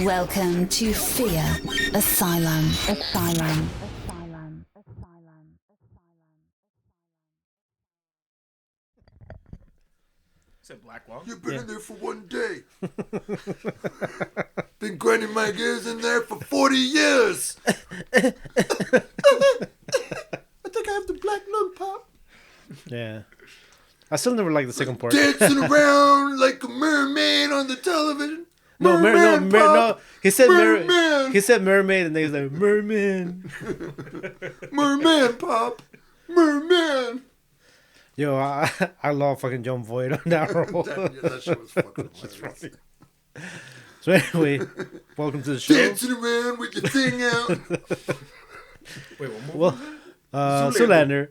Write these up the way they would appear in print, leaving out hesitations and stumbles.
Welcome to Fear Asylum. Asylum. Said Black Lung. You've been in there for 1 day. Been grinding my gears in there for 40 years. I think I have the black lung pop. Yeah. I still never liked the second part. Dancing around like a mermaid on the television. No. He said Merman. He said mermaid, and they was like merman. Merman pop. Merman. Yo, I love fucking John Voight on that role. that shit was fucking hilarious. So anyway, welcome to the show. Dancing around with your thing out. Wait, what movie Well, was Zoolander.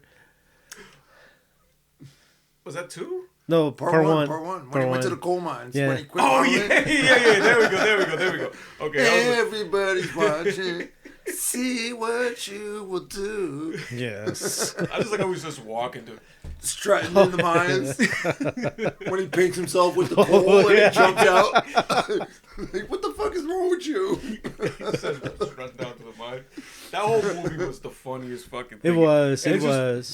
Was that two? No, part one. Part one. When he went to the coal mines. Yeah. When he quit Oh, farming. yeah. There we go. Okay. Everybody's watching. See what you will do. Yes. I just like always just walk into. Strutting in the mines. When he paints himself with the coal and he jumps out. Like, what the fuck is wrong with you? He says, run down to the mine. That whole movie was the funniest fucking It thing. was.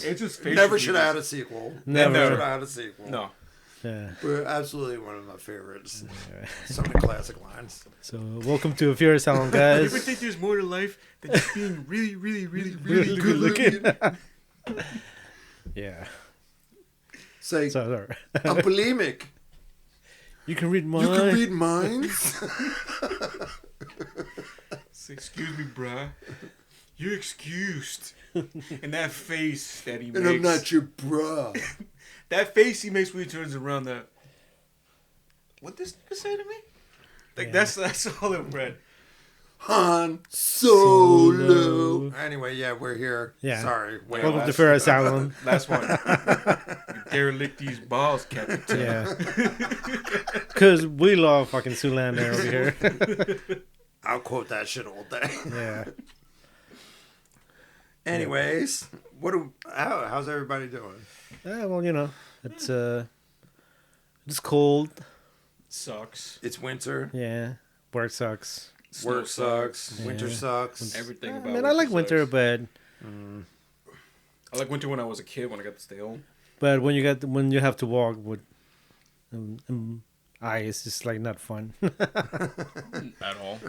It just Never should have had a sequel. Never. Should have had a sequel. No. Yeah. But absolutely one of my favorites. Some of the classic lines. So welcome to Fear Asylum, You guys. ever think there's more to life than just being really, really, really, Really really good good looking. Yeah. Say, Sorry. I'm bulimic. You can read mine. You can read minds? Excuse me, bruh. You're excused. And that face that he And makes. I'm not your bra. That face he makes when he turns around. That. What this say to me? Like Yeah. that's all it read. Han Solo. Solo. Anyway, yeah, we're here. Yeah. Sorry. Wait, Welcome to last- Fear Asylum. Last one. You dare lick these balls, Captain. Yeah. Because we love fucking Zoolander over here. I'll quote that shit all day. Yeah. Anyways, how's everybody doing? Well, you know, it's cold. Sucks. It's winter. Yeah. Work sucks. Snow Work sucks. Yeah. Winter sucks. Everything I about mean, I like winter, sucks. but I like winter when I was a kid when I got to stay home. when you have to walk with ice, it's like not fun. At all.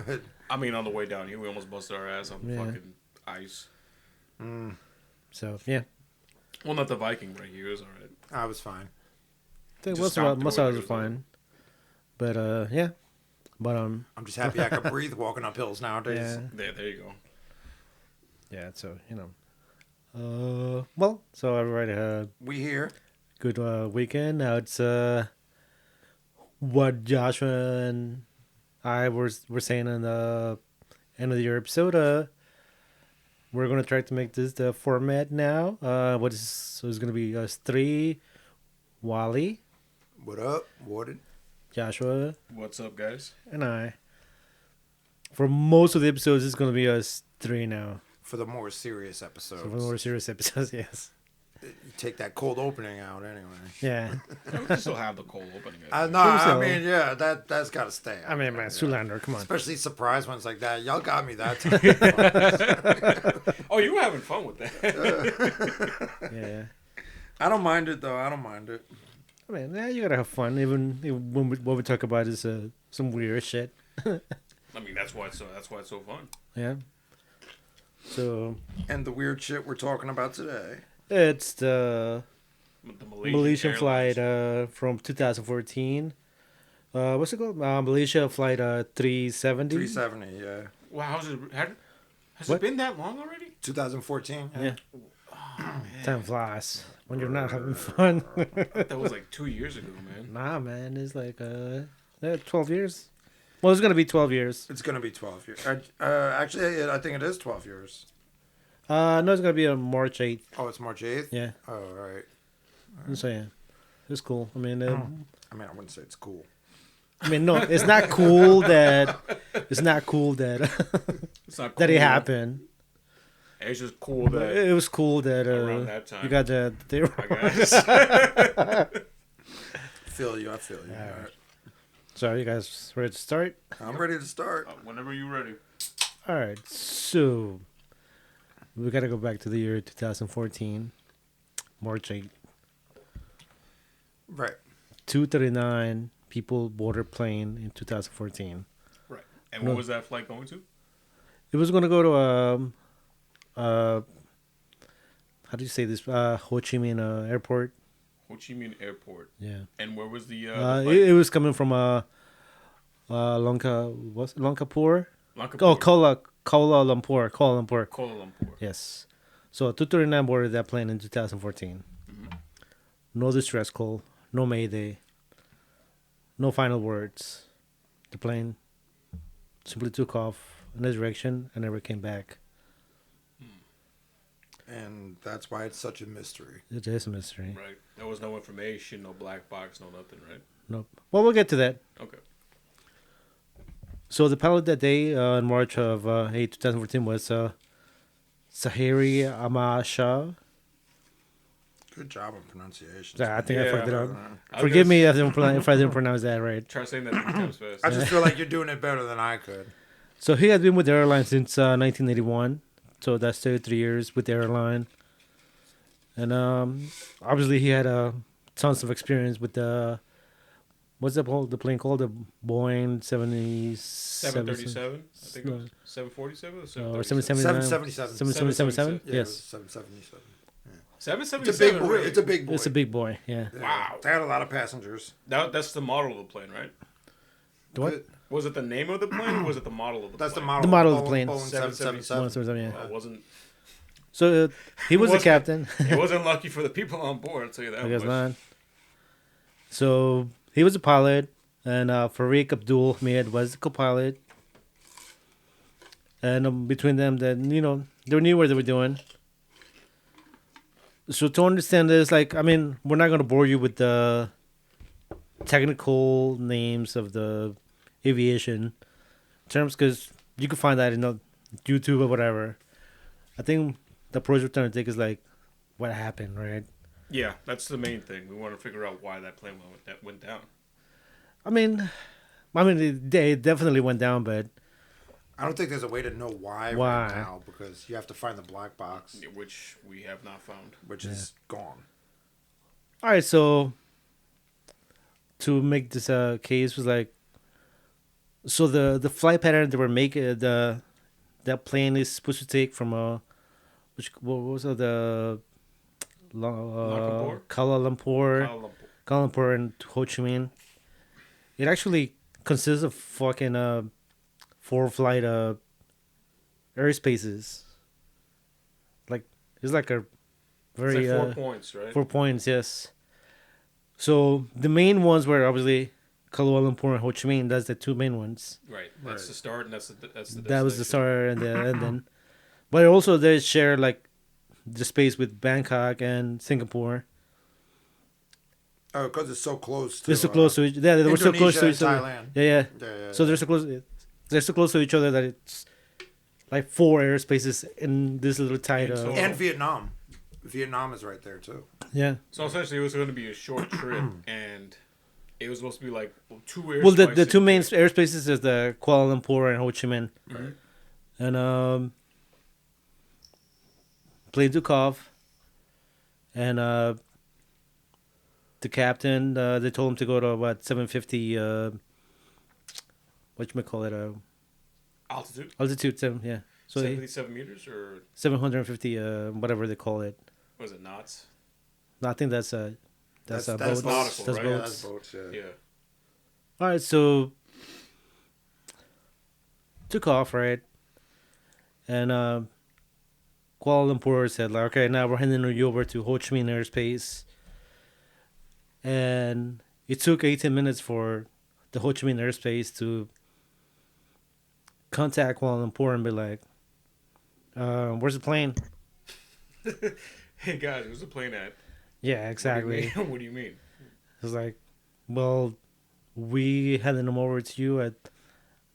I mean, on the way down here, we almost busted our ass on the Yeah. fucking ice. So yeah, Well, not the Viking right here. It was alright. I was fine. I think Just most of stopped it was doing it. fine. But yeah, but I'm just happy I can breathe walking up hills nowadays. yeah, There you go. yeah. So you know, well, so everybody had a We here. good weekend. Now it's what Joshua and I were saying in the end of the year episode. We're gonna try to make this the format now. So it's gonna be us three, Wally, What up? Warden? Joshua, What's up, guys? and I. For most of the episodes, it's gonna be us three now. For the more serious episodes. So for the more serious episodes, yes. You take that cold opening out anyway. Yeah. We can still have the cold opening. No, I so. mean, yeah, that's got to stay. I mean, man, Zoolander, come on. Especially surprise ones like that. Y'all got me that time. Oh, you were having fun with that. Yeah. I don't mind it, though. I don't mind it. I mean, yeah, you gotta have fun, even when what we talk about is some weird shit. I mean, that's why it's so fun. Yeah. So And the weird shit we're talking about today. it's the The Malaysian Airlines. flight from 2014. What's it called? Malaysia flight 370. 370, yeah. Wow, has What? it been that long already? 2014. Yeah. Oh, Time flies when you're not having fun. That was like 2 years ago, man. Nah, man, it's like 12 years. Well, it's gonna be 12 years. It's going to be 12 years. Actually, I think it is 12 years. No, it's gonna be on March 8th. Oh, it's March 8th? Yeah. Oh, all right. So yeah, it's cool. I mean, I mean, I wouldn't say it's cool. no, it's not cool that It's not cool that it happened. It's just cool that It was cool that around that time. you got the I guess. I feel you. Alright. So are you guys ready to start? I'm ready to start. Whenever you're ready. All right. So we got to go back to the year 2014, March 8th. Right. 239 people boarded plane in 2014. Right. And what was that flight going to? It was going to go to how do you say this? Ho Chi Minh Airport. Ho Chi Minh Airport. Yeah. And where was the It, flight? it was coming from Lumpur. Oh, Kuala Lumpur. Kuala Lumpur. Yes. So 239 boarded that plane in 2014. Mm-hmm. No distress call. No mayday. No final words. The plane simply took off in a direction and never came back. And that's why it's such a mystery. It is a mystery. Right. There was no information, no black box, no nothing, right? Nope. Well, we'll get to that. Okay. So the pilot that day in March of 2014 was Sahari Amasha. Good job on pronunciation. I think I Yeah. fucked it up. I Forgive guess- me if I didn't pronounce that right. Try saying that 3 times fast. I just feel like you're doing it better than I could. So he had been with the airline since 1981. So that's 33 years with the airline. And obviously he had tons of experience with the... What's the plane called? The Boeing 77... 737? I think it was 747 or 777. 777. 777? Yeah, it was Yes. 777. 777. It's a big boy. Really? It's a big boy. It's a big boy, yeah. Yeah. Wow. They had a lot of passengers. That's the model of the plane, right? What? Was it the name of the plane or was it the model of the That's the plane? model. The model of the Boeing- plane. Boeing 777. 777, yeah. It wasn't. So he was the wasn't- captain. It wasn't lucky for the people on board. I'll tell you that. I guess much. not. So he was a pilot, and Farik Abdul Hamid was the co-pilot. And between them, then they knew what they were doing. So to understand this, we're not gonna bore you with the technical names of the aviation terms because you can find that in YouTube or whatever. I think the approach we're trying to take is what happened, right? Yeah, that's the main thing. We want to figure out why that plane went down. I mean, it definitely went down, but I don't think there's a way to know why Why? right now because you have to find the black box, Which we have not found. which is gone. all right. So to make this case was so the flight pattern they were making that plane is supposed to take from what was it, the Lumpur? Kuala Lumpur and Ho Chi Minh. It actually consists of fucking 4 flight airspaces. It's like a very It's like 4 points, right? 4 points, yes. So the main ones were obviously Kuala Lumpur and Ho Chi Minh. That's the 2 main ones. Right. That's Right. the start, and that's the That was the destination. start and the and then, but also they share the space with Bangkok and Singapore. Oh, because it's so close to. They're so close to each. Yeah, they were so close to Indonesia each and other. Thailand. Yeah. Yeah. So they're so close. They're so close to each other that it's like 4 airspaces in this little tight. And so- And Vietnam. Vietnam is right there too. Yeah. So essentially, it was going to be a short trip, and it was supposed to be 2 airspaces. Well, the 2 main airspaces is the Kuala Lumpur and Ho Chi Minh, Right. and plane took off, and the captain they told him to go to 750 whatchamacallit, Altitude? altitude 7, yeah, so 77 meters, or 750 whatever they call it. was it knots? No, I think that's That's boats. nautical, That's right? Yeah, boats. that's boats. Yeah. Yeah. All right, so took off, right? And Kuala Lumpur said, okay, now we're handing you over to Ho Chi Minh airspace. And it took 18 minutes for the Ho Chi Minh airspace to contact Kuala Lumpur and be like, where's the plane? Hey guys, where's the plane at? Yeah, exactly. What do you mean? It's like, well, we handed them over to you at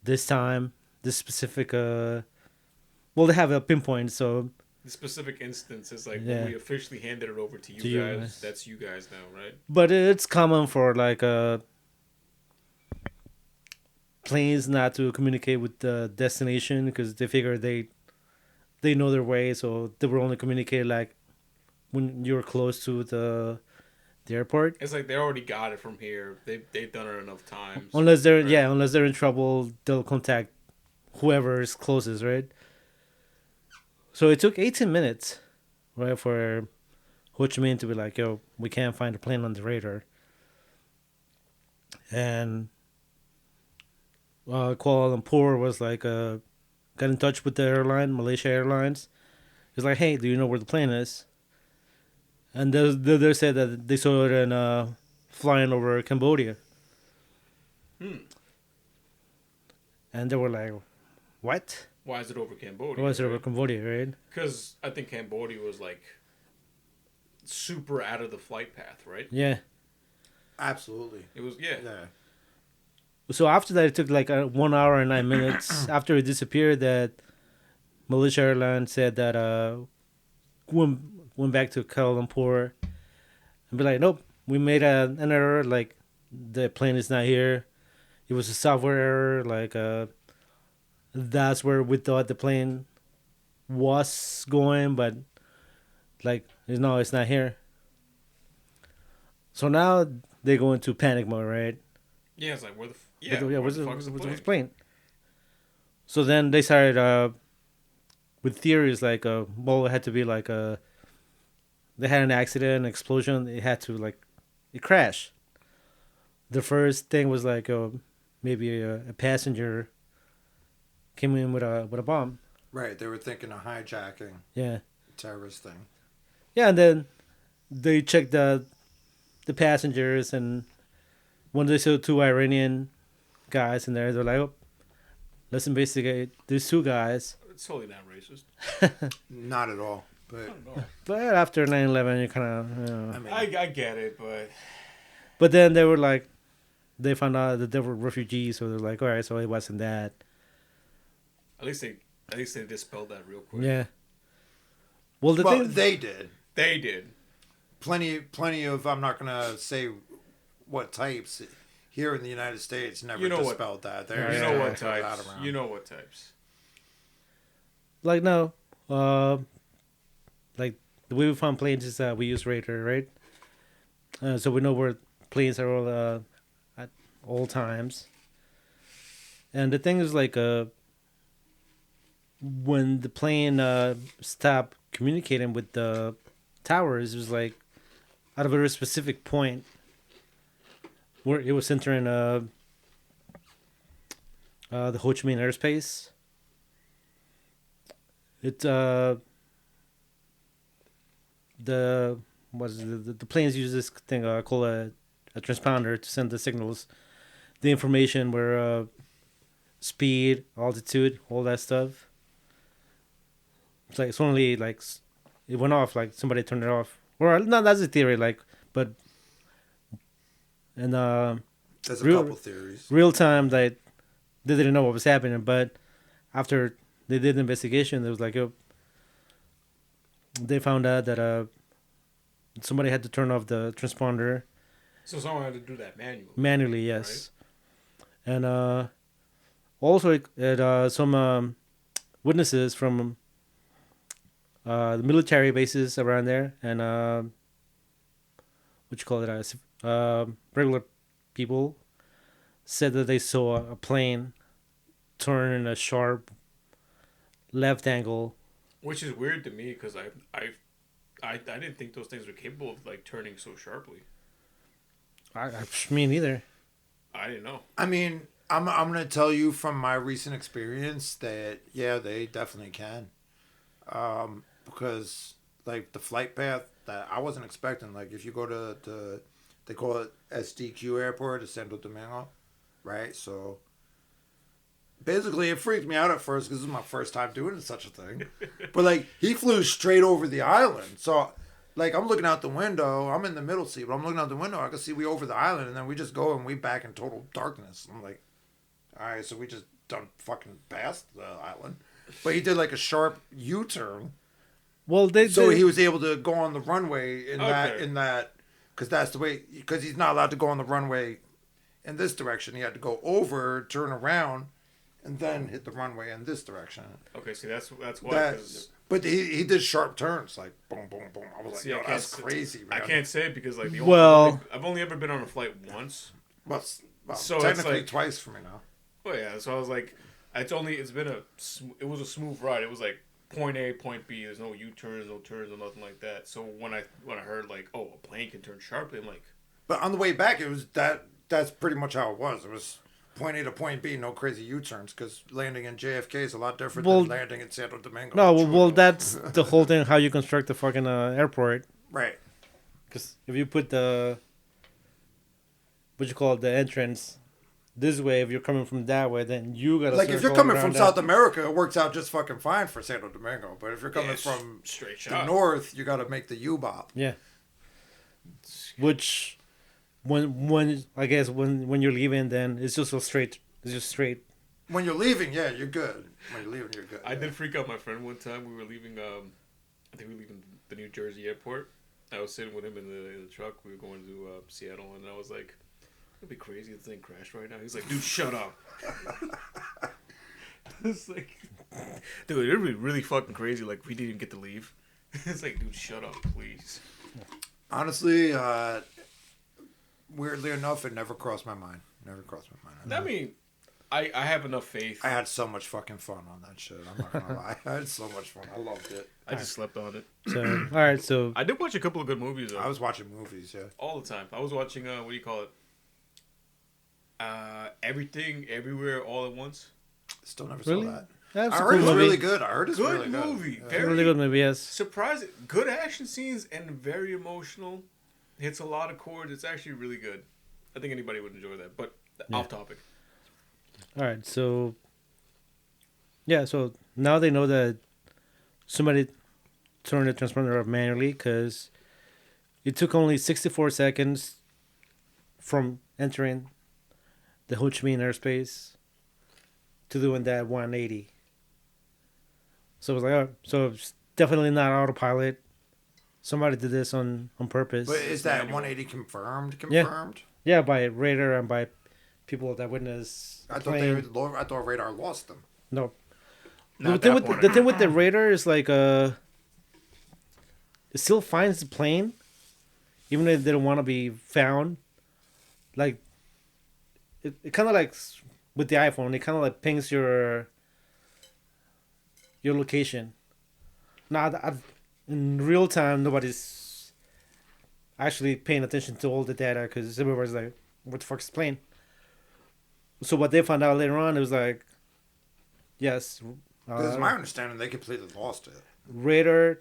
this time, this specific, well, they have a pinpoint, so The specific instance is Yeah. when we officially handed it over to you To you guys. guys. That's you guys now, right? but it's common for planes not to communicate with the destination because they figure they know their way, so they will only communicate like when you're close to the airport. It's like they already got it from here. They've done it enough times. Unless they're Right. unless they're in trouble, they'll contact whoever is closest, right? So it took 18 minutes, right, for Ho Chi Minh to be like, "Yo, we can't find a plane on the radar." And Kuala Lumpur was like, got in touch with the airline, Malaysia Airlines. He's like, "Hey, do you know where the plane is?" And they said that they saw it in flying over Cambodia. And they were like, "What? Why is it over Cambodia? Why is it over Cambodia, right?" Because I think Cambodia was like super out of the flight path, right? Yeah. Absolutely. It was, yeah. Yeah. So after that, it took like 1 hour and 9 minutes. After it disappeared, that Malaysia Airlines said that went back to Kuala Lumpur and be like, "Nope, we made an error. Like the plane is not here. It was a software error. Like that's where we thought the plane was going, but like no, it's not here." So now they go into panic mode, right? Yeah, it's like, where the Where's the fuck's the plane? plane? So then they started with theories like, well, it had to be like they had an accident, an explosion. It had to like, it crashed. The first thing was like, maybe a passenger came in with a bomb. Right. They were thinking of hijacking, Yeah, terrorist thing. yeah, and then they checked the passengers, and when they saw two Iranian guys in there, they're like, "Oh, let's investigate these two guys." It's totally not racist. Not at all. But I don't know. But after 9/11, you kind of, I mean, I get it, but But then they were like, they found out that they were refugees, so they're like, all right, so it wasn't that. at least they dispelled that real quick. Yeah. Well, the well, thing, they did. They did. Plenty of. I'm not gonna say what types here in the United States never You know what- dispelled that. You There's know no what throw that types. around. You know what types. like, no, like the way we found planes is that we use radar, right? So we know where planes are all at all times. And the thing is, like, when the plane stopped communicating with the towers, it was like at a very specific point where it was entering the Ho Chi Minh airspace. It the planes use this thing called a transponder to send the signals, the information where speed, altitude, all that stuff. It's like it's only like it went off, like somebody turned it off, or no, that's a theory, like, but and There's a real- couple theories. real time they didn't know what was happening, but after they did the investigation, it was like, oh, they found out that somebody had to turn off the transponder So someone had to do that manually. manually, yes. And also some witnesses from the military bases around there, and what you call it, regular people said that they saw a plane turn in a sharp left angle. Which is weird to me because I didn't think those things were capable of like turning so sharply. Me neither. I didn't know. I mean, I'm gonna tell you from my recent experience that yeah, they definitely can. Because like the flight path that I wasn't expecting. Like if you go to they call it SDQ Airport, to Santo Domingo, right? So basically, it freaked me out at first because this is my first time doing such a thing. But like he flew straight over the island, so. Like, I'm looking out the window. I'm in the middle seat, but I'm looking out the window. I can see we over the island, and then we just go and we back in total darkness. I'm like, all right, so we just done fucking past the island. But he did, like, a sharp U-turn. Well, So he was able to go on the runway in Okay. that, because that's the way, because he's not allowed to go on the runway in this direction. He had to go over, turn around, and then hit the runway in this direction. Okay, see, that's why. But he did sharp turns, like boom, boom, boom. I was like, See, yo, that's crazy, man. I can't say it because like I've only ever been on a flight once. Well, So technically it's like, twice for me now. Oh yeah, so I was like, it was a smooth ride. It was like point A, point B. There's no U-turns, no turns, or nothing like that. So when I heard like, oh, a plane can turn sharply, I'm like. But on the way back, it was that's pretty much how it was. It was point A to point B, no crazy U-turns, because landing in JFK is a lot different than landing in Santo Domingo. No, well, that's the whole thing, how you construct the fucking airport. Right. Because if you put the entrance this way, if you're coming from that way, then you gotta like if you're coming from South America, it works out just fucking fine for Santo Domingo. But if you're coming from straight the north, you got to make the U-bop. Yeah. Which, when I guess when you're leaving, then it's just so straight. It's just straight. When you're leaving, yeah, you're good. When you're leaving, you're good. I did freak out my friend one time. We were leaving. I think we were leaving the New Jersey airport. I was sitting with him in the truck. We were going to Seattle, and I was like, "It'd be crazy if the thing crashed right now." He's like, "Dude, shut up." It's like, dude, it'd be really fucking crazy. Like we didn't get to leave. It's like, dude, shut up, please. Honestly, weirdly enough, it never crossed my mind. Never crossed my mind. I mean, I have enough faith. I had so much fucking fun on that shit. I'm not gonna lie. I had so much fun. I loved it. I just slept on it. So, all right, so I did watch a couple of good movies, though. I was watching movies, yeah. All the time. I was watching, what do you call it? Everything, Everywhere, All at Once. Still never Really? saw that. That's I a heard cool it's movie. really good. I heard it's Good really good. movie. Yeah. Very Really good movie, yes. surprising. Good action scenes and very emotional. Hits a lot of chords. It's actually really good. I think anybody would enjoy that. But off topic. All right, so yeah, so now they know that somebody turned the transponder off manually because it took only 64 seconds from entering the Ho Chi Minh airspace to doing that 180. So it was like, oh, so it's definitely not autopilot. Somebody did this on purpose. But is that 180 confirmed? Yeah, by radar and by people that witness. I thought radar lost them. No. Not The that point. thing with the radar is like it still finds the plane, even if they don't want to be found. Like it kind of like with the iPhone, it kind of like pings your location. Now in real time, nobody's actually paying attention to all the data because everybody's like, "What the fuck's the plane?" So what they found out later on, it was like, yes. Because it's my understanding they completely lost it. Radar.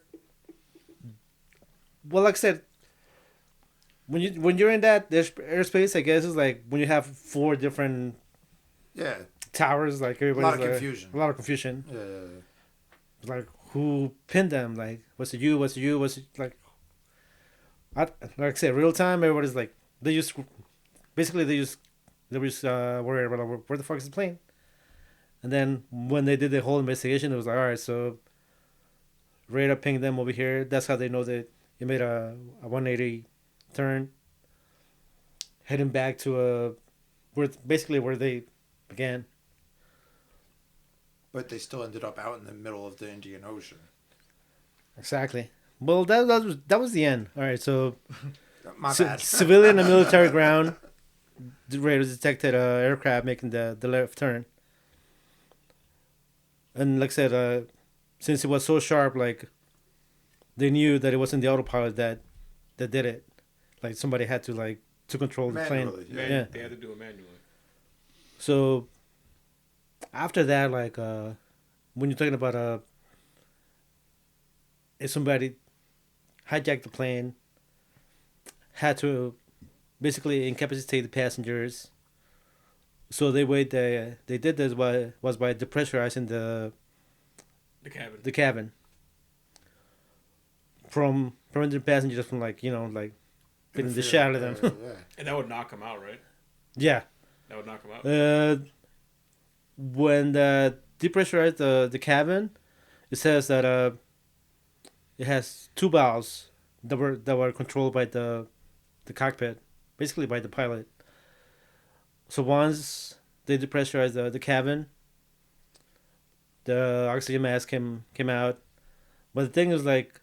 Well, like I said, when you're in that airspace, I guess it's like when you have 4 different towers, like everybody's A lot of like, confusion. A lot of confusion. Yeah. Like who pinned them? Like what's it you? What's it you? What's it like? Like I said, real time. Everybody's like they were just worried about where the fuck is the plane. And then when they did the whole investigation, it was like, all right, so radar pinged them over here. That's how they know that it made a 180 turn, heading back to where they began. But they still ended up out in the middle of the Indian Ocean. Exactly. Well, that was the end. All right, so My bad. Civilian and military ground, the radars detected aircraft making the left turn. And like I said, since it was so sharp, like they knew that it wasn't the autopilot that did it. Like somebody had to control the plane. Yeah. They had to do it manually. So after that, like when you're talking about if somebody hijacked the plane, had to basically incapacitate the passengers. So the way they did this was by depressurizing the cabin from preventing passengers from getting the shit out of them. And that would knock them out, right? Yeah. That would knock them out. When they depressurized the cabin, it says that it has 2 valves that were controlled by the cockpit, basically by the pilot. So once they depressurized the cabin, the oxygen mask came out. But the thing is, like,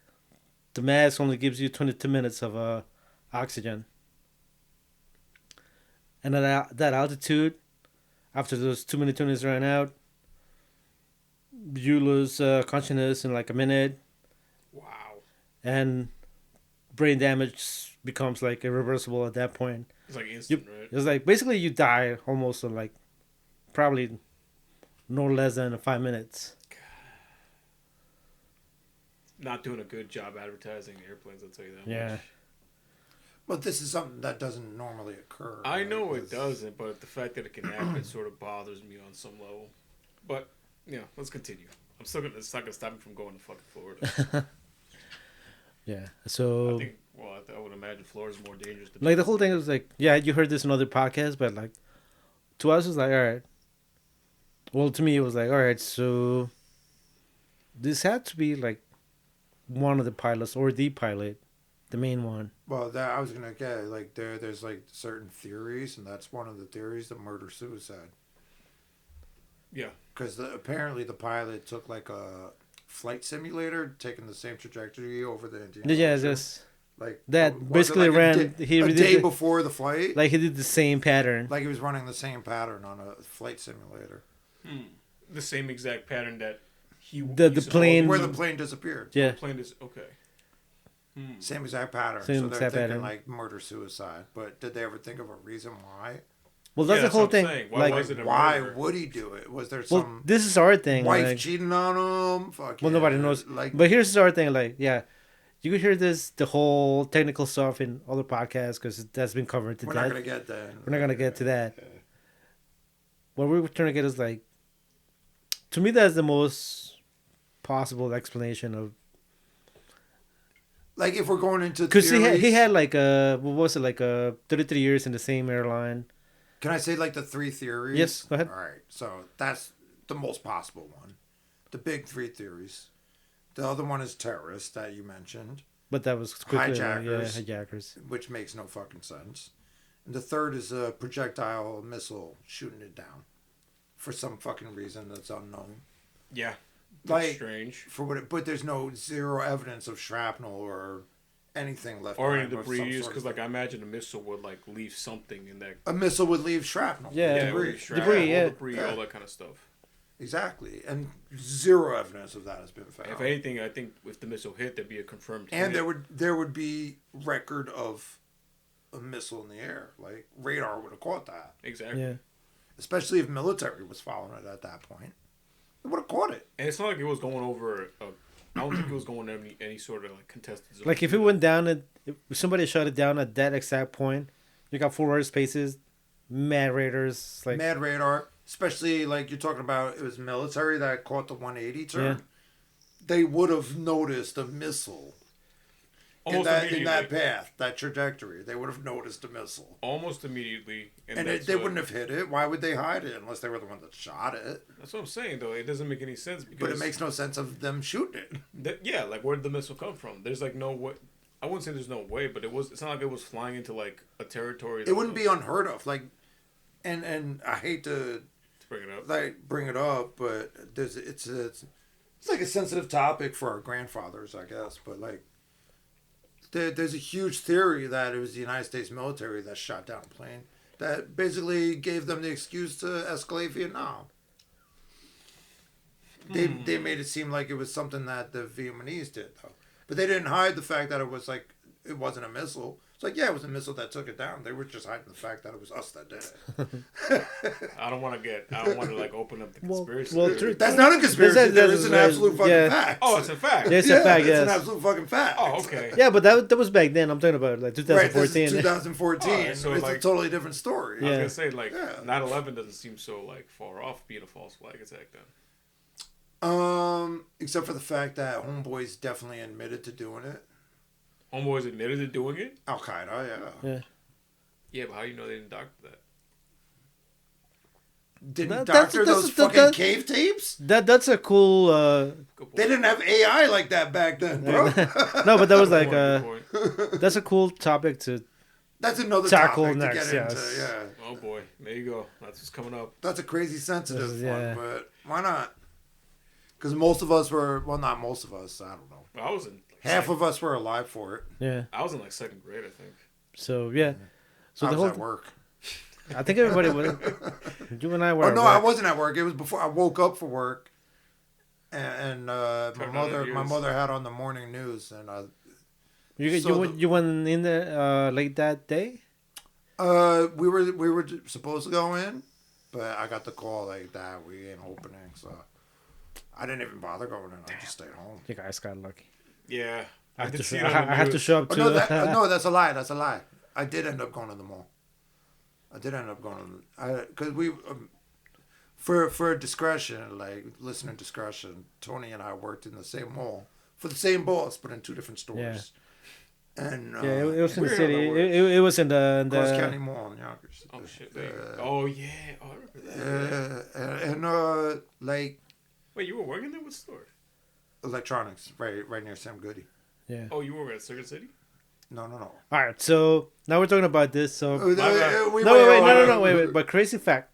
the mask only gives you 22 minutes of oxygen. And at that altitude, after those 2 minutes ran out, you lose consciousness in like a minute, Wow. and brain damage becomes like irreversible at that point. It's like instant, right? It's like basically you die almost in like probably no less than 5 minutes. Not doing a good job advertising airplanes, I'll tell you that Yeah. much. But this is something that doesn't normally occur. I right? know it It's- doesn't, but the fact that it can happen sort of bothers me on some level. But, yeah, let's continue. It's not gonna stop me from going to fucking Florida. Yeah. I So think, well, I would imagine Florida's more dangerous than like the whole thing was like, yeah, you heard this in other podcasts, but like to us it's like, all right. Well, to me it was like, all right, so this had to be like one of the pilots or the pilot, the main one. Well, that I was gonna get like there's like certain theories, and that's one of the theories, the murder suicide. Yeah. Because apparently the pilot took like a flight simulator, taking the same trajectory over the Indian Yeah, Ocean. just Like that was it basically like ran. a He a did day the- before the flight. like he did the same pattern. Like he was running the same pattern on a flight simulator The same exact pattern that The plane- where the plane disappeared. Yeah. Plane is, okay. Same exact pattern. Same So they're exact thinking pattern. like murder suicide. But did they ever think of a reason why? Well, that's Yeah, the whole what I'm thing. saying. Why Like, was it a Why murder? would he do it? Was there well, some this is our thing. wife like- cheating on him? Fuck Well, yeah. nobody knows. Like, But here's our thing. Like, yeah, you could hear the whole technical stuff in other podcasts because that's been covered to we're death. not gonna get that. We're not gonna get to that. What we're trying to get is like, to me, that's the most possible explanation of Like if we're going into because he theories, had like what was it, like 33 years in the same airline. Can I say like the three theories? Yes, go ahead. All right, so that's the most possible one. The big three theories. The other one is terrorists that you mentioned, But that was quickly Hijackers. hijackers. which makes no fucking sense. And the third is a projectile missile shooting it down for some fucking reason that's unknown. Yeah. That's Like strange. for what? But there's no zero evidence of shrapnel or anything left. Or any behind of some debris, sort because of like I imagine a missile would like leave something in that. a missile would leave shrapnel. Yeah. Yeah, debris. debris, shrapnel, Debris, yeah. debris, Yeah. all that kind of stuff. Exactly, and zero evidence of that has been found. If anything, I think if the missile hit, there'd be a confirmed And hit. there would be record of a missile in the air. Like radar would have caught that, Exactly. Yeah. especially if military was following it at that point. It would have caught it. And it's not like it was going over. I don't think it was going any sort of like contested zone. Like if it went down if somebody shut it down at that exact point, you got 4 hour spaces, mad raiders, like Mad radar, especially like you're talking about, it was military that caught the 180 turn. Yeah. They would have noticed a missile almost in immediately. that path, that trajectory. They would have noticed a missile. Almost immediately. And that's they what- wouldn't have hit it. Why would they hide it unless they were the one that shot it? That's what I'm saying, though. It doesn't make any sense because. But it makes no sense of them shooting it. Yeah, like where did the missile come from? There's like no way. I wouldn't say there's no way, but it's not like it was flying into like a territory. It wouldn't be unheard of. Like, and I hate to bring it up. like bring it up, but it's like a sensitive topic for our grandfathers, I guess. But like, there's a huge theory that it was the United States military that shot down a plane that basically gave them the excuse to escalate Vietnam. They made it seem like it was something that the Vietnamese did, though. But they didn't hide the fact that it was like it wasn't a missile. It's like, yeah, it was a missile that took it down. They were just hiding the fact that it was us that did it. I don't want to like open up the conspiracy. well, theory. true- That's not a conspiracy. That's- There is an that's- absolute fucking yeah. fact. Oh, it's a fact. Yeah, it's a fact, It's yes. an absolute fucking fact. Oh, okay. Yeah, but that was back then. I'm talking about like Right, this 2014. is 2014. Alright, so it's like- a totally different story. I was Yeah. gonna say like Yeah. 9/11 doesn't seem so like far off being a false flag attack then. Except for the fact that Homeboys definitely admitted to doing it. Homeboys admitted to doing it. Al Qaeda, yeah. Yeah. Yeah, but how do you know they didn't doctor that? Didn't That- doctor that's- those that- fucking that- cave tapes? That's a cool. Good point. They didn't have AI like that back then, bro. No, but that was like Good point. that's a cool topic to That's another tackle topic next, to get yes. into. Yeah, Oh boy, there you go. That's what's coming up. that's a crazy sensitive Yeah. one, but why not? Because most of us were, well, not most of us. I don't know. I was in like, Half of us were alive for it. Yeah. I was in like second grade, I think. So yeah. So I the was whole. at work. I think everybody would. You and I were. Oh at no, work. I wasn't at work. It was before I woke up for work, and my Turned on the news. mother had on the morning news, and You went in there late that day. we were supposed to go in, but I got the call like that we ain't opening, so I didn't even bother going in. I just stayed home. You guys got lucky. Yeah, I have, did to, see sh- it on the I have to news. show up Oh, to. no, that's a lie. That's a lie. I did end up going to the mall. I did end up going because we for discretion, like listener discretion. Tony and I worked in the same mall for the same boss, but in two different stores. And Yeah, it was in the Weird city. how that It was in the. Cross County Mall in Yonkers. Oh shit! There you go. Oh yeah. Oh, I remember that. And like Wait, you were working there? What store? electronics, right near Sam Goody. Yeah. Oh, you were at Circuit City? No. All right. So now we're talking about this. So bad. wait. But crazy fact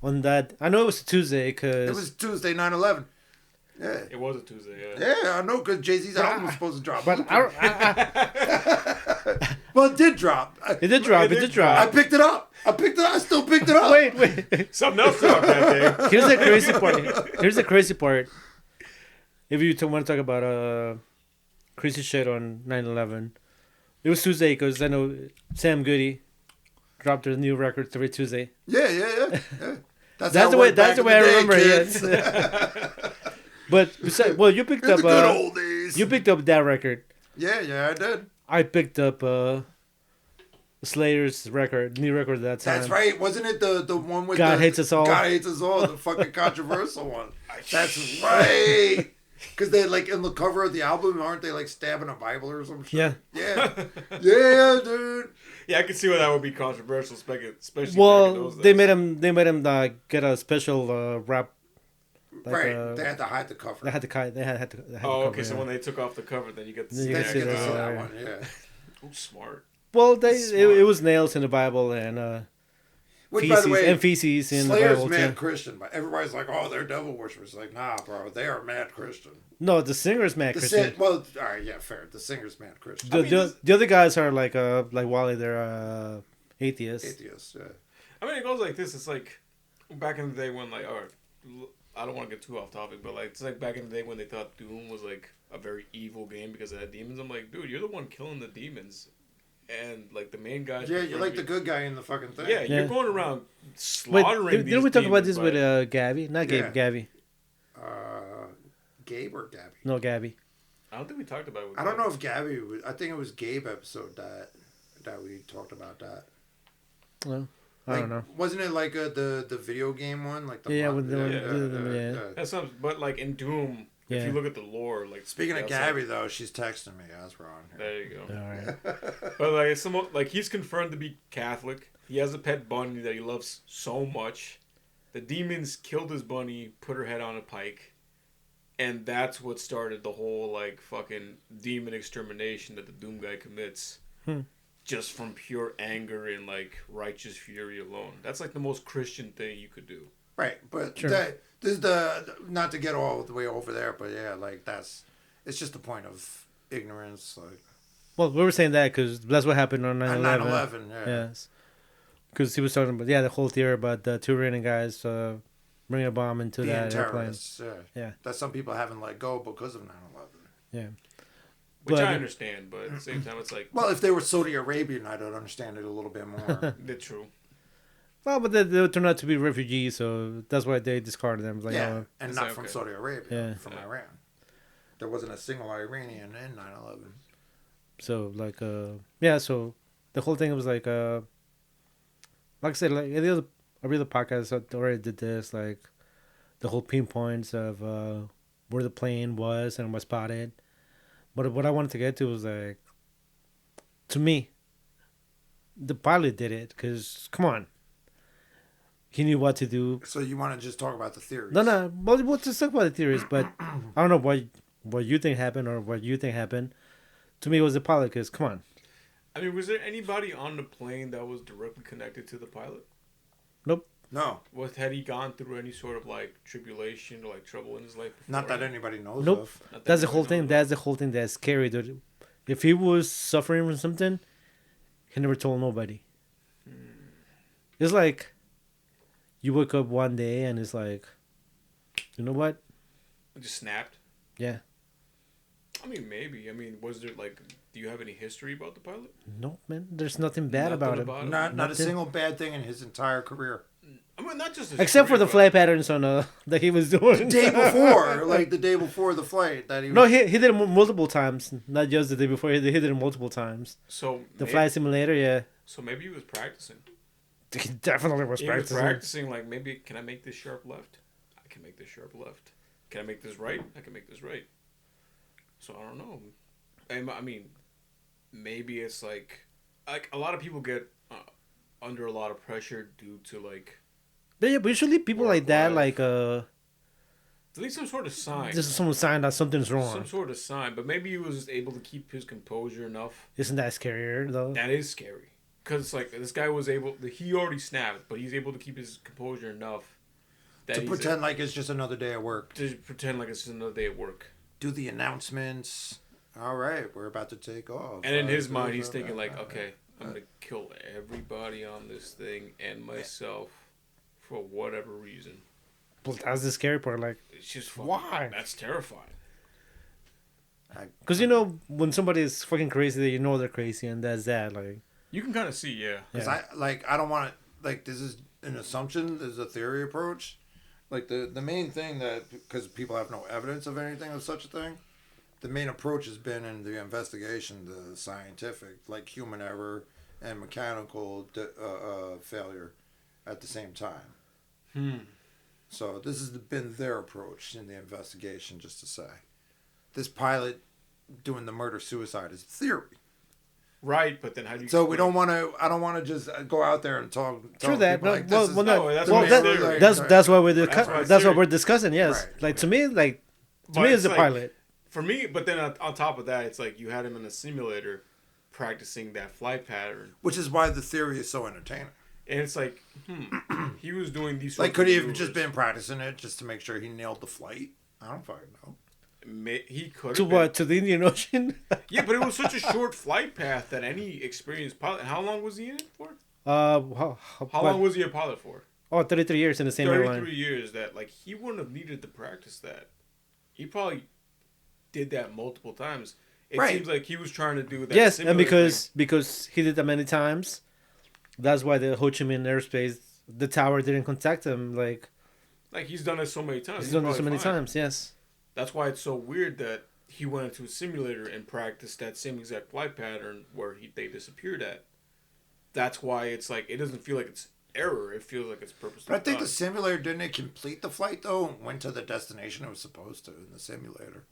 on that, I know it was Tuesday because It was Tuesday, 9/11. Yeah. It was a Tuesday. Yeah. Yeah, I know, because Jay-Z's album was supposed to drop. But Well, it did drop. it did drop. It did I drop. picked it up. I still picked it up. Wait. Something else dropped that day. Here's the crazy part. Here's the crazy part. If you want to talk about crazy shit on 9/11, it was Tuesday because I know Sam Goody dropped their new record every Tuesday. Yeah. That's the way. That's the way I remember it. Yes. But besides, well, you picked In up. the good old days. You picked up that record. Yeah, I did. I picked up Slayer's record, new record that time. That's right. Wasn't it the one with God Hates Us All? God Hates Us All, the fucking controversial one. That's right. Because they like in the cover of the album, aren't they like stabbing a Bible or some shit? Yeah. Yeah, dude. Yeah, I can see why that would be controversial, especially back in Well, those they days. made him get a special rap. Like, Right. They had to hide the cover. They had to cut. They had to. Oh, okay. So when they took off the cover, then you get to Then see you They get that. get to see that, that yeah. one, yeah. Oh, smart. Well, Smart. it was nails in the Bible and Which, by the way, feces in the Slayer's Bible mad too. Christian, but everybody's like, "Oh, they're devil worshippers." Like, nah, bro, they are mad Christian. No, the singer's mad The Christian. well, all right, yeah, fair. The singer's mad Christian. The other guys are like Wally. They're atheists. Atheist, yeah. I mean, it goes like this. It's like back in the day when, like, all right, I don't want to get too off topic, but like it's like back in the day when they thought Doom was like a very evil game because it had demons. I'm like, dude, you're the one killing the demons, and like the main guy. Yeah, you're like the good guy in the fucking thing. Yeah, Yeah. you're going around Wait, slaughtering these didn't we talk about demons this by- with Gabby? Not Gabe, Yeah. Gabby. Gabe or Gabby? No, Gabby. I don't think we talked about it. With I don't know if Gabby. I think it was Gabe episode that we talked about that. Well, I Like, don't know. Wasn't it like the video game one? Like the Yeah, mod- with the- yeah. That's not, but like in Doom, if Yeah. you look at the lore, like Speaking of that's Gabby, like- though, she's texting me as we're on here. there you go. All right. But like it's like he's confirmed to be Catholic. He has a pet bunny that he loves so much. The demons killed his bunny, put her head on a pike, and that's what started the whole like fucking demon extermination that the Doom guy commits. Just from pure anger and like righteous fury alone. That's like the most Christian thing you could do. Right, but Sure. this is the not to get all the way over there, but yeah, like it's just the point of ignorance, like Well, we were saying that because that's what happened on 9/11. 9/11, yeah. Yes. Because he was talking about the whole theory about the two Iranian guys bringing a bomb into being that airplane. terrorists. Yeah. Yeah. That some people haven't let go because of 9/11. Yeah. Which But- I understand, but at the same time it's like Well, if they were Saudi Arabian, I'd understand it a little bit more. they're true. Well, but they turned out to be refugees, so that's why they discarded them. Like, yeah, and It's not like, from okay. Saudi Arabia, Yeah. from Iran. There wasn't a single Iranian in 9/11. so like so the whole thing was like I said, like any other podcast that already did this, like the whole pinpoints of where the plane was and was spotted. But what I wanted to get to was like, to me, the pilot did it because come on, he knew what to do. So you want to just talk about the theories? No. Well, we'll just talk about the theories, but I don't know what you think happened or what you think happened. To me, it was the pilot because come on. I mean, was there anybody on the plane that was directly connected to the pilot? Nope. No, Had he gone through any sort of like tribulation or like trouble in his life? not that beforehand? anybody knows Nope. of. Not that That's the anybody whole thing. knows That's the whole thing that's scary, dude. If he was suffering from something, he never told nobody. It's like you wake up one day and it's like, you know what? of. Just snapped. Yeah. I mean, maybe. I mean, was there like? Do you have any history about the pilot? No, man. There's nothing bad Nothing about him. about Not a Nothing. single bad thing in his entire career. I mean, not just his Except for career, the but- flight patterns on that he was doing. Day before, like the day before the flight, that he was. No, he did it multiple times. Not just the day before. He did it multiple times. So The maybe, flight simulator, yeah. So maybe he was practicing. He definitely was He practicing. was practicing. Like maybe, can I make this sharp left? I can make this sharp left. Can I make this right? I can make this right. So I don't know. I mean, maybe it's like a lot of people get under a lot of pressure due to like But yeah, but usually people like that, Work-life. like at least some sort of sign. this is some sign that something's wrong. Some sort of sign, but maybe he was just able to keep his composure enough. Isn't that scarier though? That is scary. Because, like, this guy was able... He already snapped, but he's able to keep his composure enough that to he's pretend like it's just another day at work. to pretend like it's just another day at work. Do the announcements. All right, we're about to take off. And in his mind, he's thinking, like, okay, I'm going to kill everybody on this thing and myself for whatever reason. But that's the scary part, like, It's just fucking... Why? That's terrifying. because you know when somebody is fucking crazy, you know they're crazy, and that's that. Like, You can kind of see, yeah. Because Yeah. I don't want to, like, this is an assumption, this is a theory approach. Like, the main thing that, because people have no evidence of anything of such a thing, the main approach has been in the investigation, the scientific, like human error and mechanical failure at the same time. So this has been their approach in the investigation, just to say. This pilot doing the murder-suicide is theory. Right, but then how do you... So we don't want to. I don't want to just go out there and talk. true that. people No, like, well, this is- well, no, that's well, what that- it's theory. that's why we're That's why it's that's what theory. we're discussing. Yes, Right. like to me, like to But me, it's it's a like- pilot. For me, but then on top of that, it's like you had him in a simulator practicing that flight pattern. which is why the theory is so entertaining. And it's like, he was doing these. Like, sorts could of he have maneuvers. just been practicing it just to make sure he nailed the flight? I don't fucking know. He could. To what? To the Indian Ocean? Yeah, but it was such a short flight path that any experienced pilot. How long was he in it for? How How long was he a pilot for? Oh, 33 years in the same 33 airline. years. That like he wouldn't have needed to practice that. He probably did that multiple times. It Right. seems like he was trying to do that. Yes, and simulator because he did that many times, that's why the Ho Chi Minh airspace, the tower didn't contact him. Like thing. Like he's done it so many times. he's done this so probably many fine. times. Yes. That's why it's so weird that he went into a simulator and practiced that same exact flight pattern where they disappeared at. That's why it's like it doesn't feel like it's error. It feels like it's purposely But I think done. the simulator didn't it complete the flight though and went to the destination it was supposed to in the simulator.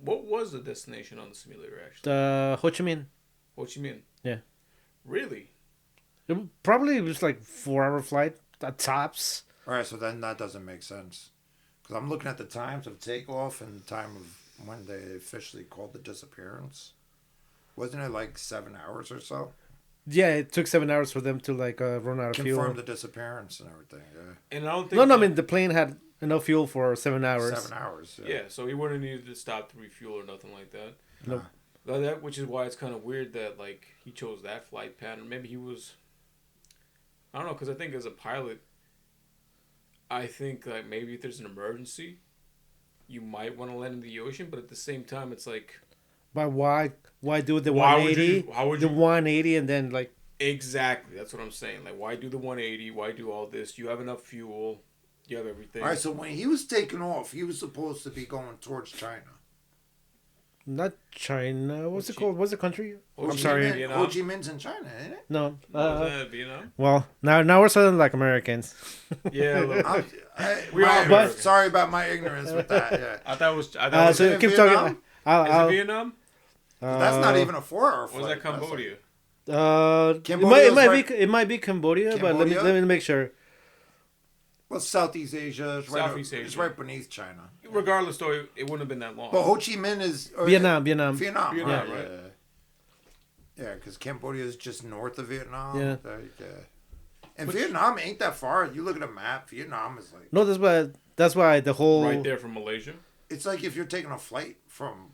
What was the destination on the simulator actually? The Ho Chi Minh. What you mean? Yeah. Really? It probably was like 4-hour flight at tops. All right, so then that doesn't make sense. Because I'm looking at the times of takeoff and the time of when they officially called the disappearance. Wasn't it like 7 hours or so? Yeah, it took 7 hours for them to like run out of Confirm fuel. the disappearance and everything. Yeah. And I don't think. No, I that- mean the plane had enough fuel for 7 hours. 7 hours. Yeah, so he wouldn't need to stop to refuel or nothing like that. Nope. But that, which is why it's kind of weird that like he chose that flight pattern. Maybe he was. I don't know, because I think as a pilot, I think like maybe if there's an emergency, you might want to land in the ocean, but at the same time, it's like But why do the Why would 180? you- how would the you- 180 and then like exactly that's what I'm saying. Like, why do the 180? Why do all this? You have enough fuel. You have everything. All right, so when he was taking off, he was supposed to be going towards China. not China. What's it called? What's the country? Ho I'm Chi sorry. Minh. Vietnam? Ho Chi Minh's in China, ain't it? No. Was that Vietnam? Well, now we're sounding like Americans. Yeah, a little bit. We My- are, but- sorry about my ignorance with that. Yeah. I thought it was. I thought it was, So it keep Vietnam? talking. is I'll, it Vietnam? That's not even a 4-hour Or flight. was that That's like- Cambodia? Cambodia's It might be Cambodia, but Cambodia? let me make sure. well, Southeast Asia. It's right, Southeast It's Asia. right beneath China. Regardless, though, it wouldn't have been that long. But Ho Chi Minh is... Vietnam. Vietnam, Vietnam, right? right. Yeah, because Cambodia is just north of Vietnam. Yeah. And Vietnam ain't that far. You look at a map, Vietnam is like... No, that's why the whole... Right there from Malaysia? It's like if you're taking a flight from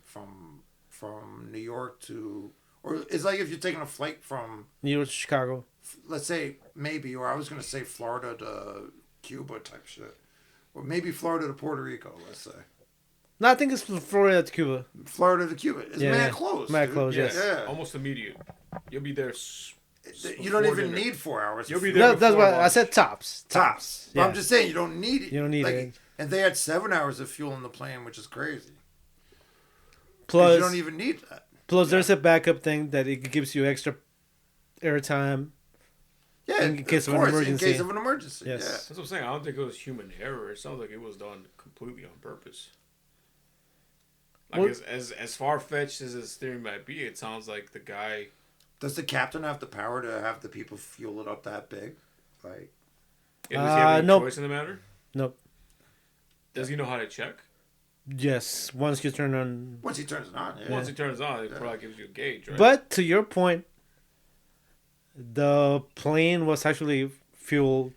New York to... Or it's like if you're taking a flight from... New York to Chicago. Let's say, maybe, or I was going to say Florida to Cuba type shit. Or maybe Florida to Puerto Rico, let's say. No, I think it's from Florida to Cuba. Florida to Cuba. It's mad close. Mad dude. close, Yeah, yes. almost immediate. You'll be there. You don't even need 4 hours. You'll be there. That's before why I lunch. said tops. Tops. But Yeah. I'm just saying, you don't need it. You don't need it. And they had 7 hours of fuel in the plane, which is crazy. Plus, you don't even need that. Plus, there's a backup thing that it gives you extra airtime. Yeah, In case of an course, emergency. In case of an emergency. Yes. Yeah. That's what I'm saying. I don't think it was human error. It sounds like it was done completely on purpose. Like Well- as far fetched as this theory might be, it sounds like the guy. Does the captain have the power to have the people fuel it up that big? Like, Yeah, does he have any nope. choice in the matter? Nope. Does he know how to check? Yes, once you turn on. once he turns it on, yeah. Once he turns on, it probably gives you a gauge, right? But to your point, the plane was actually fueled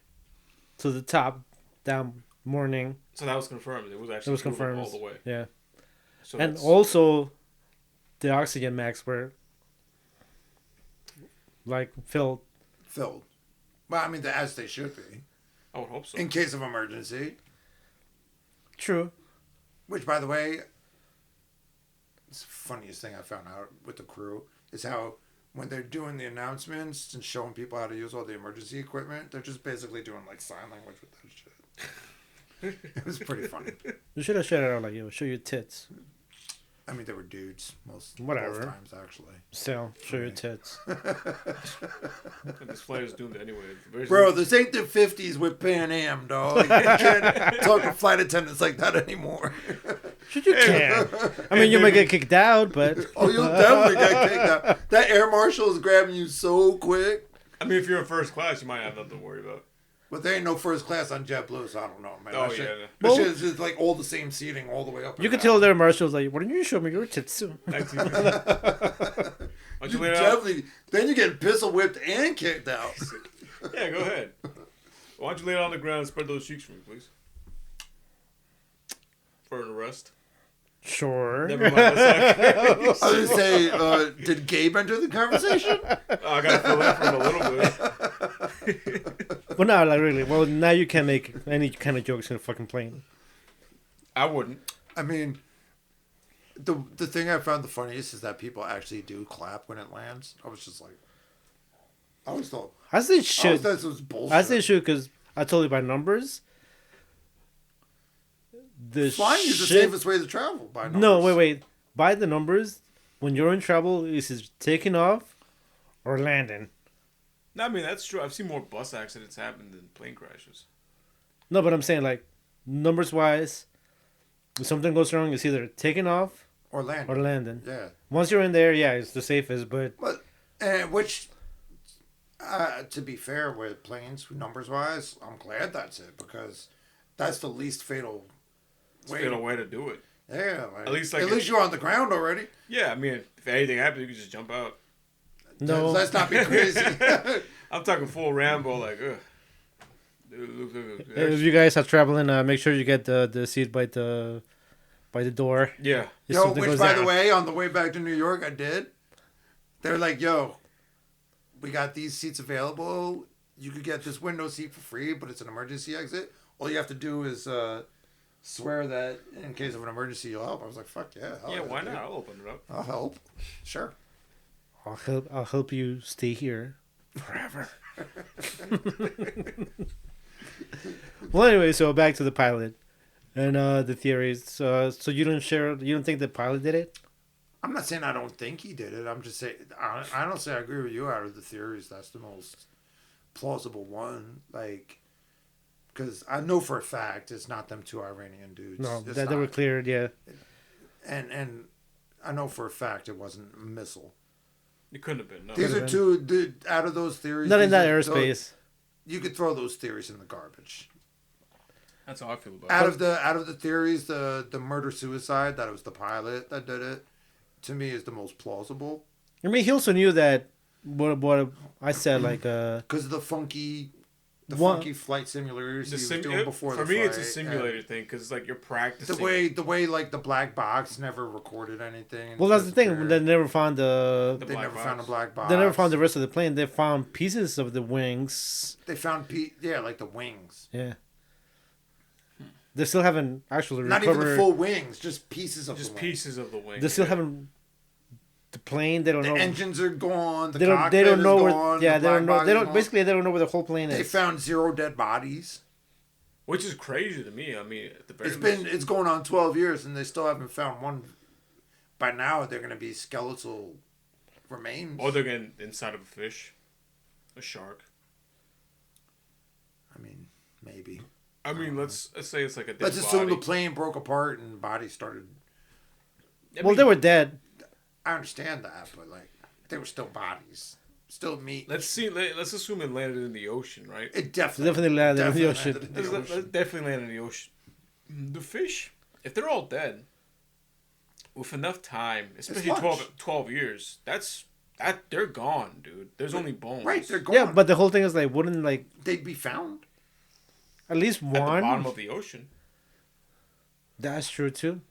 to the top that morning. So that was confirmed. It was actually It was proven confirmed. all the way. Yeah. So And that's- also, the oxygen max were like filled. Filled. Well, I mean, as they should be. I would hope so. In case of emergency. True. Which, by the way, it's the funniest thing I found out with the crew is how when they're doing the announcements and showing people how to use all the emergency equipment, they're just basically doing like sign language with that shit. It was pretty funny. You should have shared it out like, yo, show your tits. I mean, they were dudes both Whatever. times, actually. Still, show your tits. This flight is doomed anyway. Bro, this ain't the 50s with Pan Am, dog. You can't talk to flight attendants like that anymore. Should you can. I mean, you might get kicked out, but Oh, you'll definitely get kicked out. That air marshal is grabbing you so quick. I mean, if you're in first class, you might have nothing to worry about. But there ain't no first class on JetBlue, so I don't know, man. Oh, That shit- yeah. That shit is just like all the same seating all the way up. you and could down. tell their marshals like, why don't you show me your tits too? Why don't You you lay it out? definitely. Then you get pistol whipped and kicked out. Yeah, go ahead. Why don't you lay it on the ground and spread those cheeks for me, please? For an arrest. Sure. Never mind. That's not I was gonna say, did Gabe enter the conversation? I gotta fill in for him a little bit. Well, no, like really. Well, now you can't make any kind of jokes in a fucking plane. I wouldn't. I mean, the thing I found the funniest is that people actually do clap when it lands. I was just like, I always thought, I say I always shit. thought this was bullshit. I say shit because I told you by numbers. The Flying is the shit- safest way to travel by numbers. No, wait. By the numbers, when you're in trouble, is it taking off or landing? No, I mean, that's true. I've seen more bus accidents happen than plane crashes. No, but I'm saying like numbers wise, if something goes wrong, it's either taking off Or land. or landing. Yeah. Once you're in there, yeah, it's the safest. But And which, to be fair with planes, numbers wise, I'm glad that's it because that's the least fatal It's a fatal way to do it. Yeah, like, At least, like, at least you're on the ground already. Yeah, I mean, if anything happens, you can just jump out. no, Let's not be crazy. I'm talking full Rambo, like, ugh. if you guys are traveling, make sure you get the seat by the door. Yeah. If Yo, something which goes by down. the way, on the way back to New York, I did. They're like, yo, we got these seats available. You could get this window seat for free, but it's an emergency exit. All you have to do is swear that in case of an emergency, you'll help. I was like, fuck yeah. hell Yeah, why dude. not? I'll open it up. I'll help. Sure. I'll help you stay here forever. Well, anyway, so back to the pilot and the theories. So you don't think the pilot did it? I'm not saying I don't think he did it. I'm just saying, I don't say I agree with you out of the theories. That's the most plausible one. Like, because I know for a fact it's not them two Iranian dudes. No, It's that they were not. cleared. Yeah, And I know for a fact it wasn't a missile. It couldn't have been. No. These are two out of those theories. not in these that are- airspace. You could throw those theories in the garbage. That's how I feel about Out it. of the theories, the murder suicide that it was the pilot that did it, to me is the most plausible. I mean, he also knew that what I said, like Because of the funky flight simulators he was doing before for the me, flight. it's a simulator thing because like you're practicing. The way like the black box never recorded anything. Well, that's the thing. They never found They never found a black box. They never found the rest of the plane. They found pieces of the wings. They found like the wings. Yeah. They still haven't actually Not recovered. even the full wings, just pieces of the wings. Pieces of the wing. They still haven't. The plane. They don't know. The engines are gone. They don't know where. gone, Yeah, the they don't know. black They box don't. is Basically, they don't know where the whole plane gone. is. They found 0 dead bodies. Which is crazy to me. I mean, at the very It's going on 12 years and they still haven't found one. By now, they're going to be skeletal remains. Or they're getting inside of a fish, a shark. I mean, maybe. I mean, let's say it's like a dead Let's assume body. the plane broke apart and bodies started. Well, they were dead. I understand that, but like they were still bodies, still meat. Let's assume it landed in the ocean, right? It definitely Landed in the ocean. landed in the Let's ocean. definitely land in the ocean. The fish, if they're all dead, with enough time, especially lunch. 12 years, they're gone, dude. There's only bones. Right, they're gone. Yeah, but the whole thing is like, wouldn't like they'd be found. at least at the one? bottom of the ocean. That's true too.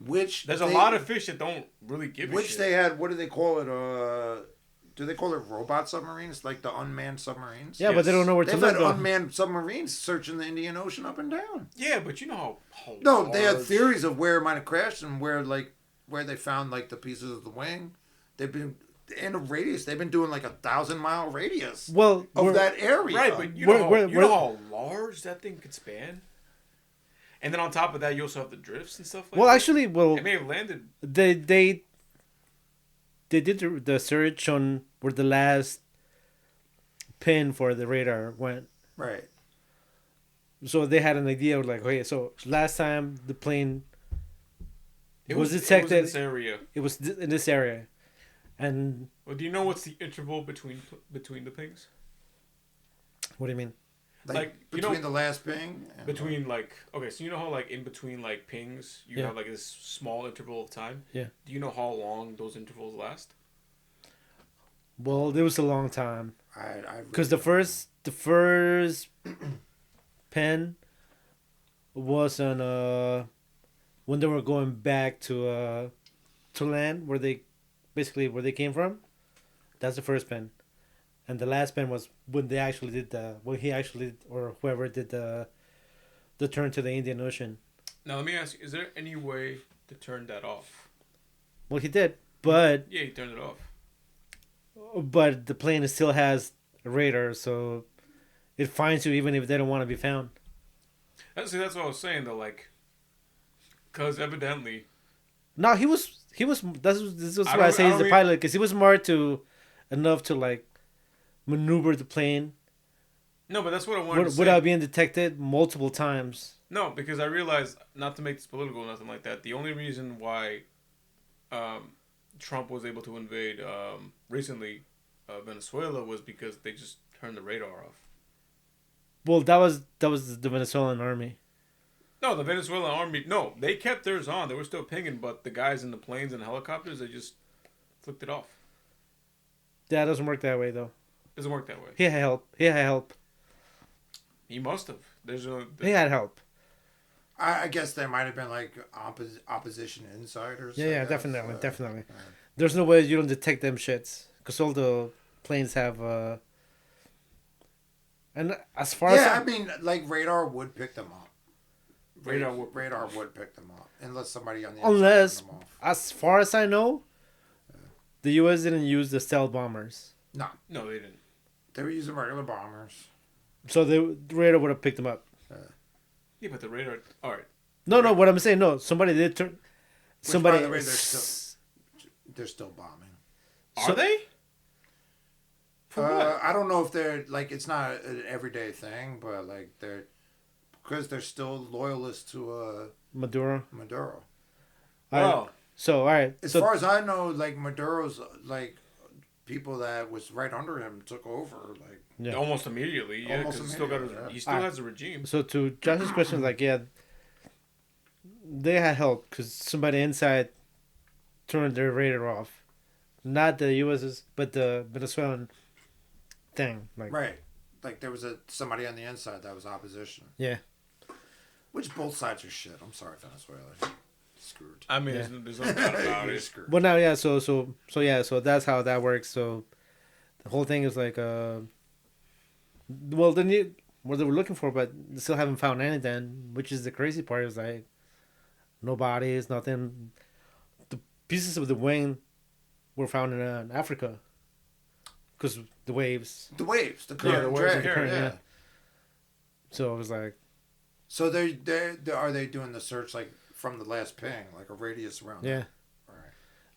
Which There's a lot of fish that don't really give a Which shit. they had. What do they call it? Do they call it robot submarines? Like the unmanned submarines? Yeah, but they don't know where to They've look. had though. unmanned submarines searching the Indian Ocean up and down. Yeah, but you know how No, they had large- theories of where it might have crashed and where they found like the pieces of the wing. They've been in a radius. They've been doing like 1,000-mile radius Well, of that area. Right, but you Where- know, where- you know how large that thing could span? And then on top of that, you also have the drifts and stuff like well, that. actually, well, It may have landed. they did the search on where the last pin for the radar went. Right. So they had an idea of like, okay, so last time the plane It was was detected. in this area. It was in this area, and Well, do you know what's the interval between the pings? what do you mean? Like, you between know- the last ping. And Between like, okay, so you know how like in between like pings you Yeah. have like this small interval of time. Yeah. Do you know how long those intervals last? Well, it was a long time I because the first pen was on when they were going back to land where they came from. That's the first pen, and the last pen was when they actually did or whoever did the turn to the Indian Ocean. Now let me ask you: is there any way to turn that off? Well, he did, but Yeah, you turned it off. the plane still has a radar, so it finds you even if they don't want to be found. That's what I was saying though, like, because evidently, No, he was. This is I why I don't- say I he's the don't pilot because he was smart enough to like maneuver the plane no, but that's what I wanted to say. without being detected multiple times. No, because I realized, not to make this political or nothing like that, the only reason why Trump was able to invade recently Venezuela was because they just turned the radar off. Well, that was the Venezuelan army. No, the Venezuelan army, no, they kept theirs on. They were still pinging, but the guys in the planes and helicopters, they just flicked it off. That doesn't work that way though. Doesn't work that way. He had help. He must have. He had help. I guess there might have been like opposition insiders. Yeah, I yeah, guess. definitely. There's no way you don't detect them shits because all the planes have. And as far Yeah, as I mean, like radar would pick them up. Radar would pick them up unless somebody on the unless, inside turned them off. as far as I know, the U.S. didn't use the stealth bombers, No, No, they didn't. they were using regular bombers. so the radar would have picked them up. Yeah, but the radar, alright. No, what I'm saying, no, somebody did turn. By the way, they're still bombing. Are they? For what? I don't know if they're like it's not an everyday thing, but like they're still loyalists to Maduro. Maduro. Wow. So all right. As So far as I know, like Maduro's like people that was right under him took over. Like yeah. Almost immediately, yeah, Almost because he still got immediately, yeah. he still Alright. has a regime. So to Josh's question, like yeah, they had help because somebody inside turned their radar off. not the U.S.'s, but the Venezuelan thing. Like, Right. Like there was somebody on the inside that was opposition. yeah, Which both sides are shit. I'm sorry, Venezuela. Screwed. I mean, Yeah. there's no doubt about You're it. screwed. but now, yeah, so that's how that works. So the whole thing is like, well, they need what they were looking for, but they still haven't found anything. Which is the crazy part. Is like no bodies, nothing. The pieces of the wing were found in Africa because the waves. The waves, the Yeah, current, the waves drag, are current, yeah. yeah. So it was like, So they are they doing the search like from the last ping, like a radius around? yeah, All right.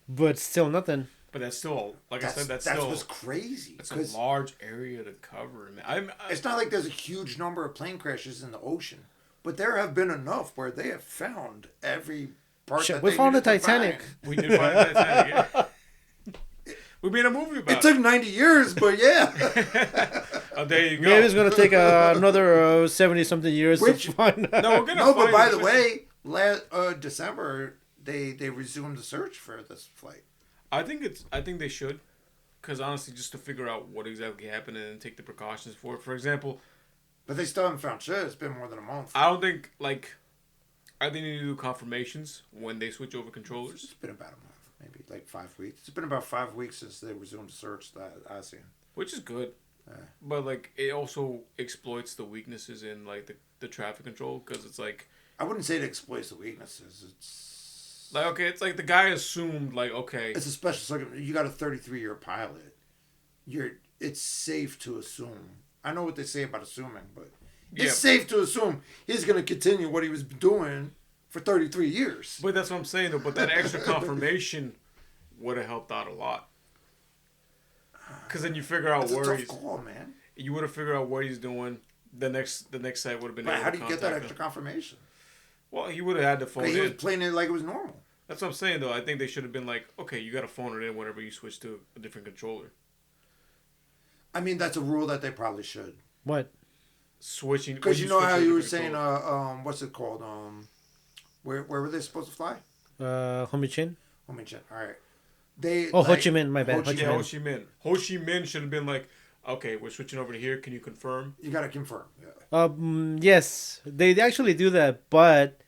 but still nothing. But that's still, like I said, that's that's still what's crazy. it's 'Cause a large area to cover. it's not like there's a huge number of plane crashes in the ocean, but there have been enough where they have found every part. Shit, that we they found the needed to Titanic. find. we did find the Titanic. Yeah. We made a movie about It took 90 years, but yeah. Oh, there you go. Maybe it's gonna take another 70-something years Which- to find. No, we're gonna. No, but find by it. the way, December they resumed the search for this flight. I think they should, because honestly, just to figure out what exactly happened and take the precautions for it. For example, But they still haven't found shit. It's been more than a month. I don't think I think they need to do confirmations when they switch over controllers, It's been about a month, maybe like 5 weeks. It's been about 5 weeks since they resumed the search that I seen. which is good. Yeah. But like it also exploits the weaknesses in like the traffic control, because it's like I wouldn't say it exploits the weaknesses. okay, it's like the guy assumed like okay, It's a special circumstance. You got a 33-year pilot. It's safe to assume. I know what they say about assuming, but Yeah. it's safe to assume he's going to continue what he was doing for 33 years. but that's what I'm saying though. But that extra confirmation would have helped out a lot, because then you figure out It's a where tough he's. call, man. You would have figured out what he's doing. The next site would have been. But able how to do you get that contact extra him. confirmation? Well, he would have had to phone He was in. playing it like it was normal. That's what I'm saying, though. I think they should have been like, okay, you got to phone it in whenever you switch to a different controller. I mean, that's a rule that they probably should. What? Switching Because when you know switch how to a you were different saying, controller. what's it called? Where were they supposed to fly? Ho Chi Minh? Ho Chi Minh. All right. They. Oh, Ho Chi Minh. My bad. Ho Chi Yeah, Minh. Ho Chi Minh. Ho Chi Minh should have been like, okay, we're switching over to here. Can you confirm? You got to confirm. Yeah. Yes, they actually do that, but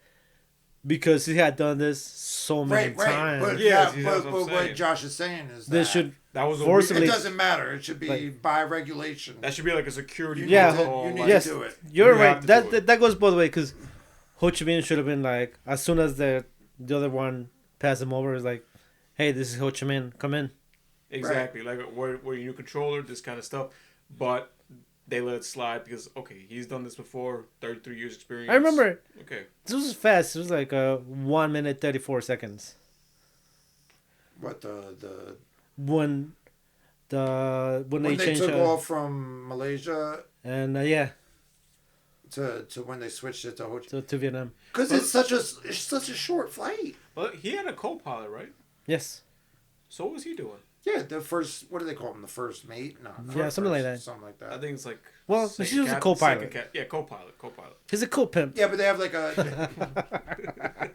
because he had done this so many Right. times, But, Yeah, yeah, that's but what I'm saying. what Josh is saying is they that should That was a Forcibly- it weird, doesn't matter. It should be Like- by regulation. that should be like a security Yeah. protocol. You need like, Yes. to do it. You're You right. have to do it. That goes both ways because Ho Chi Minh should have been like, as soon as the other one passed him over, is like, hey, this is Ho Chi Minh, come in. Exactly. Like, where your new controller, this kind of stuff. But they let it slide because, okay, he's done this before, 33 years experience. I remember Okay. this was fast. It was like 1 minute 34 seconds What the when they when they changed took off from Malaysia and yeah, to when they switched it to Ho Chi to Vietnam. because it's such a short flight. Well, he had a co-pilot, right? Yes. So what was he doing? Yeah, the first. What do they call him? The first mate? No. not Yeah, the something like first, that. Something like I that. think it's like. Well, second he was a captain, co-pilot. second yeah, co-pilot. He's a cool pimp. Yeah, but they have like a.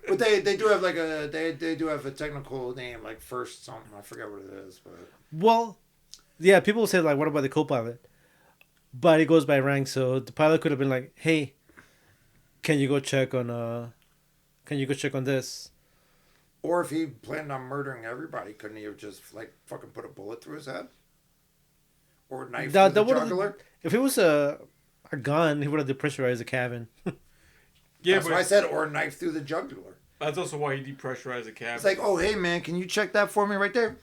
But they do have like a they do have a technical name like first something. I forget what it is, but Well, yeah, people say like, what about the co-pilot? But it goes by rank, so the pilot could have been like, hey, can you go check on this? or if he planned on murdering everybody, couldn't he have just like fucking put a bullet through his head? Or knife through the would've- jugular? If it was a gun, he would have depressurized the cabin. Yeah, That's but why I said or knife through the jugular. that's also why he depressurized the cabin. It's like, oh hey man, can you check that for me right there?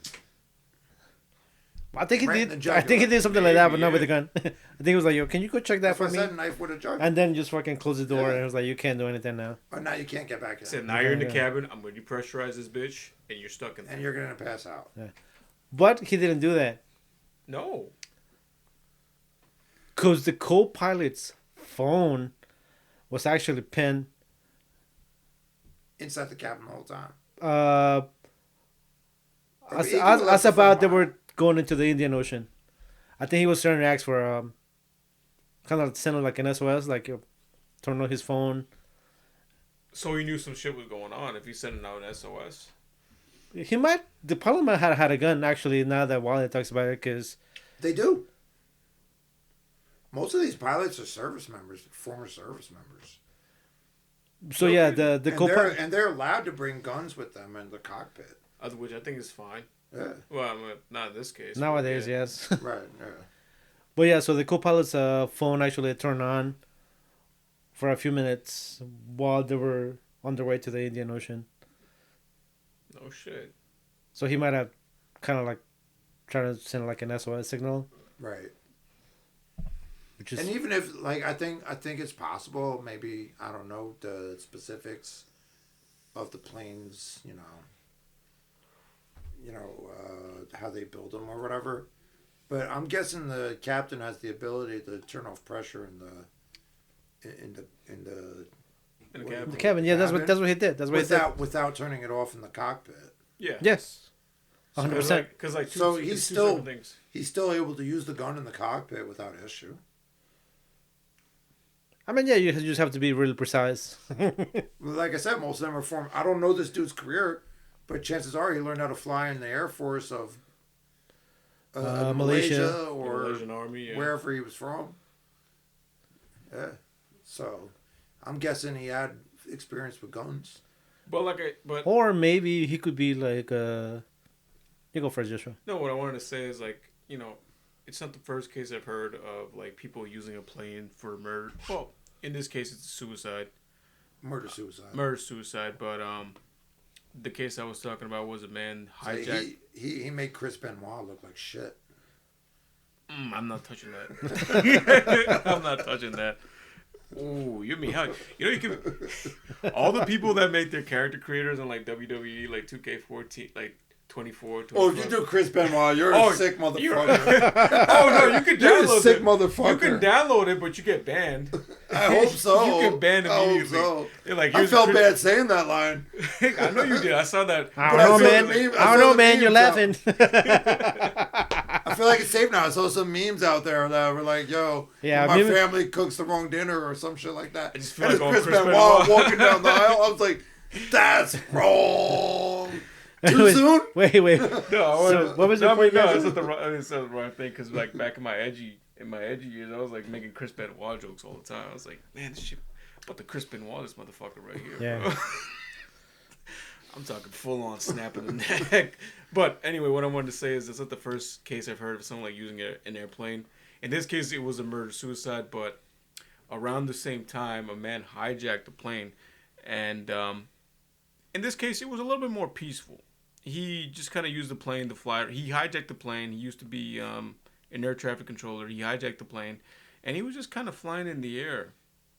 I think he Right in did. the I think he jugular. did something like that, but Maybe, not with the yeah. gun. I think he was like, "Yo, can you go check that That's why for I me?" said knife with a jugular. And then just fucking close the door, Yeah. and it was like, "You can't do anything now." Oh, now you can't get back I in. said, now you're in the Yeah. cabin. I'm going to depressurize this bitch, and you're stuck in there. And you're gonna pass out. But he didn't do that No. because the co-pilot's phone was actually pinned. Inside the cabin the whole time. As He could've left the about they phone were on. going into the Indian Ocean. I think he was trying to ask for kind of sending like an SOS, like turn on his phone. So he knew some shit was going on if he's sending out an SOS. The pilot might have had a gun, actually, now that Wally talks about it, because... They do. Most of these pilots are service members, former service members. So, yeah, the co-pilot... And they're allowed to bring guns with them in the cockpit. Which I think is fine. Yeah. Well, I mean, not in this case. Nowadays, yeah. yes. Right, yeah. But, yeah, so the co-pilot's phone actually turned on for a few minutes while they were on their way to the Indian Ocean. No shit. So he might have kind of like trying to send like an SOS signal. Right. Which is... And even if, like, I think it's possible, maybe, I don't know the specifics of the planes, how they build them or whatever. But I'm guessing the captain has the ability to turn off pressure in the cabin. Yeah, that's what he did. That's what he did. Without turning it off in the cockpit. Yeah. Yes. 100%. Because like So he's still able to use the gun in the cockpit without issue. I mean, yeah, you just have to be really precise. Like I said, most of them are formed. I don't know this dude's career, but chances are he learned how to fly in the Air Force of Malaysia or Malaysian Army, yeah. wherever he was from. Yeah. So I'm guessing he had experience with guns. Or maybe he could be like you go first, Joshua. No, what I wanted to say is like, it's not the first case I've heard of like people using a plane for murder. Well, in this case it's suicide. Murder suicide, but the case I was talking about was a man hijacked. He made Chris Benoit look like shit. I'm not touching that. I'm not touching that. Ooh, you mean how? You can all the people that make their character creators on like WWE, like 2K14, like 24. Oh, if you do Chris Benoit, you're a sick motherfucker. Oh no, you can download you're a sick it. Motherfucker. You can download it, but you get banned. I hope so. You get banned immediately. I hope so. Like, I felt bad saying that line. I know you did. I saw that. I don't know, man. You're laughing. I feel like it's safe now. I saw some memes out there that were like, "Yo, my family cooks the wrong dinner" or some shit like that. I just feel like Chris Benoit walking down the aisle. I was like, "That's wrong." Too soon? Wait. No, what was the point? No, it's not the wrong thing. Because like back in my edgy years, I was like making Chris Benoit jokes all the time. I was like, man, this shit about the Chris Benoit, this motherfucker right here. Yeah. Bro. I'm talking full on snapping the neck. But anyway, what I wanted to say is that's not the first case I've heard of someone like using an airplane. In this case, it was a murder suicide, but around the same time, a man hijacked the plane, and in this case, it was a little bit more peaceful. He just kind of used the plane to fly. He hijacked the plane. He used to be an air traffic controller. He hijacked the plane, and he was just kind of flying in the air.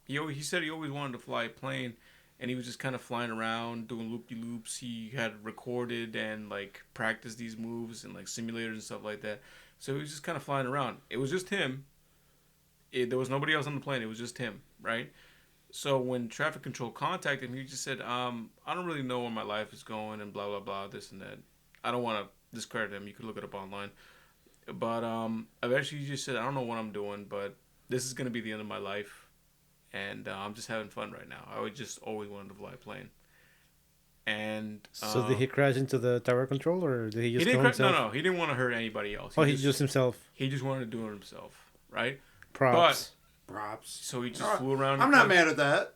He said he always wanted to fly a plane, and he was just kind of flying around doing loop-de-loops. He had recorded and like practiced these moves and like simulators and stuff like that. So he was just kind of flying around. It was just him. There was nobody else on the plane. It was just him, right? So when traffic control contacted him, he just said, I don't really know where my life is going and blah, blah, blah, this and that. I don't want to discredit him. You could look it up online. But eventually he just said, I don't know what I'm doing, but this is going to be the end of my life. And I'm just having fun right now. I would just always wanted to fly a plane. And so did he crash into the tower control, or did he just kill himself? No, he didn't want to hurt anybody else. He just himself. He just wanted to do it himself, right? Props. So he just flew around. I'm not mad at that.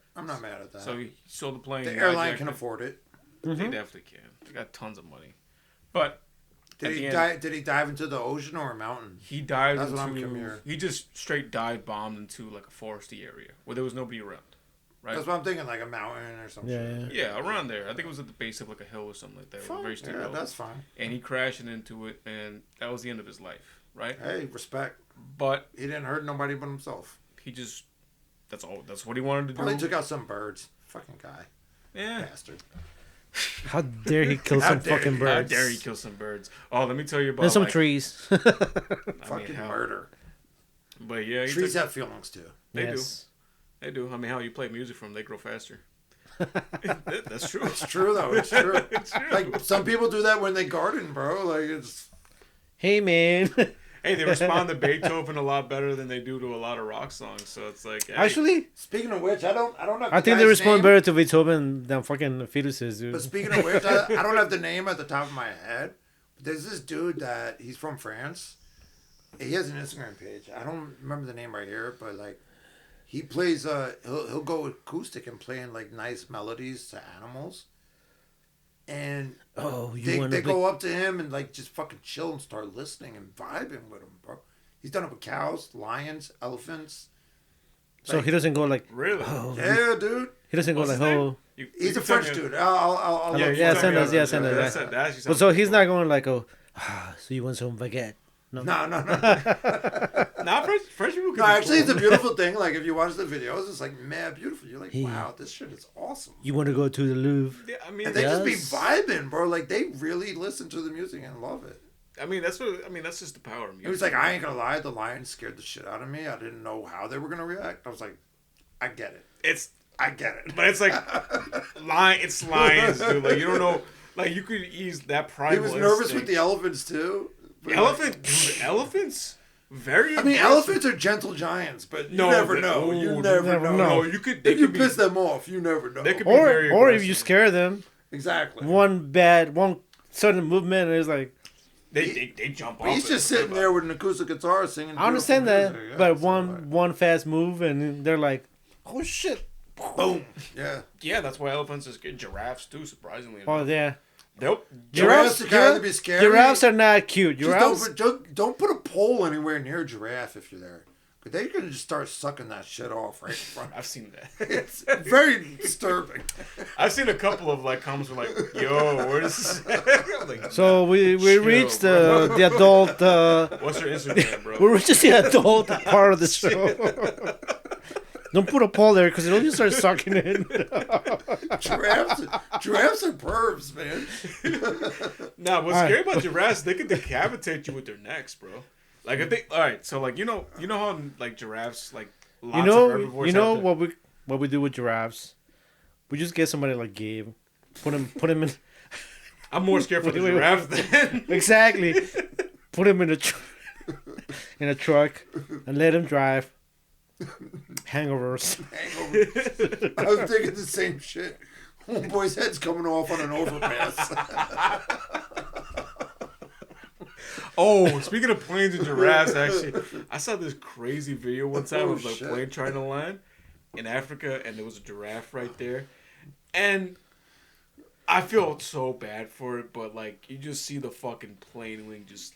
So he sold the plane. The airline can afford it. They definitely can. They got tons of money. But did he dive into the ocean or a mountain? He dived That's into. what I'm curious. He just straight dive bombed into like a foresty area where there was nobody around. Right. That's what I'm thinking, like a mountain or something. Yeah, around there. I think it was at the base of like a hill or something like that. Fine. Very steep hill. That's fine. And he crashed into it, and that was the end of his life. Right. Hey, respect. But he didn't hurt nobody but himself. He just. That's all. That's what he wanted to do. Probably took out some birds. Fucking guy. Yeah. Bastard. How dare he kill some fucking birds? How dare he kill some birds? Oh, let me tell you about. And some trees. Fucking murder. But yeah, trees have feelings too. They do. They do. I mean, how you play music from, they grow faster. That's true. It's true though. It's true. It's true. Like some people do that when they garden, bro. Like it's. Hey man. Hey, they respond to Beethoven a lot better than they do to a lot of rock songs. So it's like, hey, Actually, Speaking of which, I don't have. I the think they guy's respond name, better to Beethoven than fucking fetuses, dude. But speaking of which, I don't have the name at the top of my head. But there's this dude that he's from France. He has an Instagram page. I don't remember the name right here, but like, he plays. He'll go acoustic and playing like nice melodies to animals. And they go up to him and like just fucking chill and start listening and vibing with him, bro. He's done it with cows, lions, elephants. So he doesn't go like, really? Yeah, dude. He doesn't What's go his like, name? oh. He's a French dude. I'll Yeah, send us. That's Well, so he's not going like, oh, so you want some baguette? No. No. Nah, French people can No, be actually, cool. it's a beautiful thing. Like, if you watch the videos, it's like mad beautiful. You're like, Hey. wow, this shit is awesome. You want to go to the Louvre? Yeah, I mean, And they just be Yes. vibing, bro. Like, they really listen to the music and love it. that's just the power of music. It was like, I ain't gonna lie, the lions scared the shit out of me. I didn't know how they were gonna react. I was like, I get it. I get it. But it's like, it's lions, dude. Like, you don't know. Like, you could ease that primal He was nervous with instinct. the elephants, too. But Elephants? Very I mean, aggressive. elephants are gentle giants, but you never know. You never know. No, you could. They If you could be, piss them off, you never know. They could be very Or if aggressive. you scare them, Exactly. one sudden movement is like, They jump off. But he's it. just sitting there with an acoustic guitar singing. I understand beautiful that, music. Yeah, but so one fast move and they're like, oh shit. boom. Yeah. Yeah, that's why elephants are scared. Giraffes too, surprisingly Oh enough. yeah. Nope. Giraffes are kind of be scary. Giraffes are not cute. Just Giraffes. don't put a pole anywhere near a giraffe if you're there. But they're going to just start sucking that shit off right in front. I've seen that. It's very disturbing. I've seen a couple of like comments were like, "Yo, where's this?" Like, So we Chill, reached bro. the adult. what's your Instagram, bro? We reached the adult part of the show. Don't put a pole there because it'll just start sucking in. Giraffes are pervs, man. Nah, what's All scary right. about giraffes? They could decapitate you with their necks, bro. Like if they, all right, so like you know how like giraffes like lots of herbivores have to- what we do with giraffes? We just get somebody like Gabe, put him in I'm more scared for the Wait. giraffe than exactly, put him in a truck and let him drive. Hangovers. I was thinking the same shit. Homeboy's head's coming off on an overpass. Oh, speaking of planes and giraffes, actually, I saw this crazy video one time of like shit. plane trying to land in Africa, and there was a giraffe right there, and I feel so bad for it, but like you just see the fucking plane wing just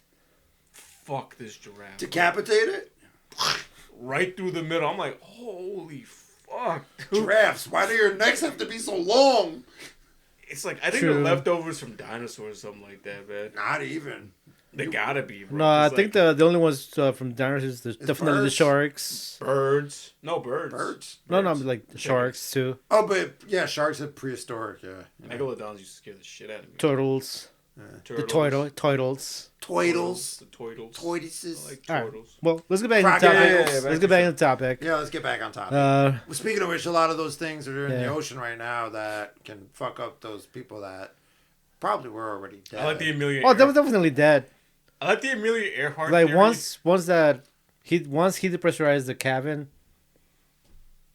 fuck this giraffe Decapitate it? right through the middle. I'm like, holy fuck, dude. Giraffes, why do your necks have to be so long? It's like I think True. they're leftovers from dinosaurs or something like that, man. Not even. They gotta be, bro. No, I 'cause, think like, the only ones from dinosaurs is definitely the birds. sharks. birds. No birds. Birds. No, Birds. like the sharks too. Oh, but yeah, sharks are prehistoric, yeah. Megalodons used to scare the shit out of me. Turtles. The Turtles. turtles. Toidles. The turtles. Toiduses. I like All right. turtles. Well, let's get back into the Crocodiles. topic. Yeah, Let's get back into the topic. Yeah, let's get back on topic. Uh, Well, speaking of which, a lot of those things are in the Yeah. ocean right now that can fuck up those people that probably were already dead. I like the Amelia. oh, they're definitely dead. I like the Amelia Earhart. Like theory. once he depressurized the cabin.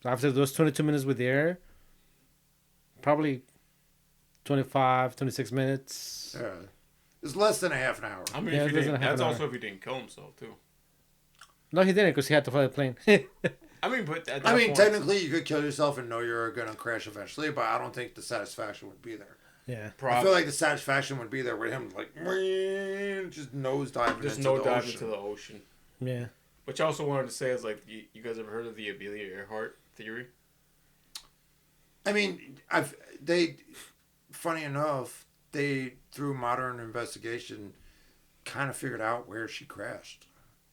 After those 22 minutes with the air, probably 25, 26 minutes. Yeah. It's less than a half an hour. I mean, Yeah, if it he doesn't didn't, have that's an also hour. if he didn't kill himself too. No, he didn't because he had to fly the plane. I mean, but at that I mean, point, technically, you could kill yourself and know you're going to crash eventually, but I don't think the satisfaction would be there. Yeah. I feel like the satisfaction would be there with him, like, just nose diving just into no the dive ocean. into the ocean. Yeah. Which I also wanted to say is like, you guys ever heard of the Amelia Earhart theory? I mean, funny enough, they, through modern investigation, kind of figured out where she crashed.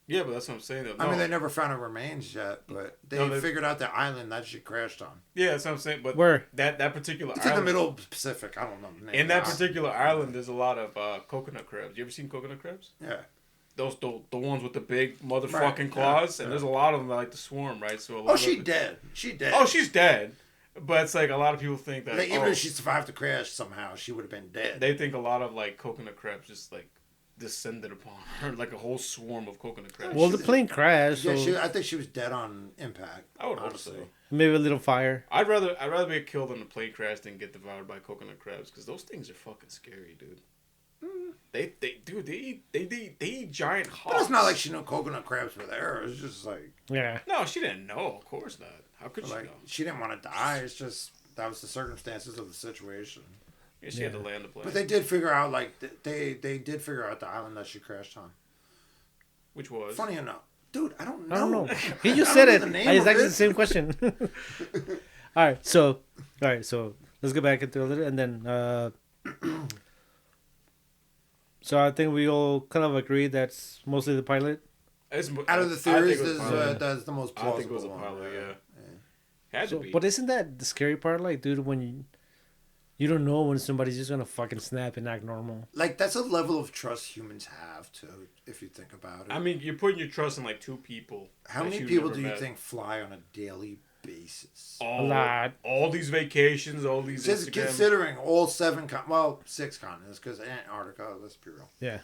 Yeah, but that's what I'm saying. Though. I mean, No. they never found her remains yet, but they No, they- figured out the island that she crashed on. Yeah, that's what I'm saying. But Where? that particular It's in island, the middle of the Pacific. I don't know. the name in of that the particular island, there's a lot of coconut crabs. You ever seen coconut crabs? island. Those the ones with the big motherfucking Right, claws, yeah, and yeah. there's a lot of them that like to swarm, right? So a Yeah. lot Oh, she of, dead. She dead. Oh, she's dead. But it's like a lot of people think that Like, even if she survived the crash somehow, she would have been dead. they think a lot of like coconut crabs just like descended upon her like a whole swarm of coconut crabs. Well, the plane crashed, Yeah, so I think she was dead on impact. I would hope honestly. so. maybe a little fire. I'd rather be killed on a plane crash than get devoured by coconut crabs because those things are fucking scary, dude. They eat giant hawks. But it's not like she knew coconut crabs were there. It was just like, Yeah. No, she didn't know. Of course not. How could she like know? she didn't want to die. It's just that was the circumstances of the situation. Yeah, she had to land the plane. But they did figure out, like, they did figure out the island that she crashed on. Which was Funny enough. Dude, I don't know. I don't know. He just I said don't it. know the name It's of actually it. the same question. All right, so let's go back into a little, and then so I think we all kind of agree that's mostly the pilot. Out of the theories, that's the most I plausible think it was a one, pilot. right? Yeah. Had to So, be. but isn't that the scary part? Like, dude, when you don't know when somebody's just gonna fucking snap and act normal. Like, that's a level of trust humans have, too, if you think about it. I mean, you're putting your trust in like two people. How that many you've people never do you met. think fly on a daily basis? A lot. All these vacations, all these Just Instagram. considering all 6 continents, because Antarctica, let's be real. Yeah.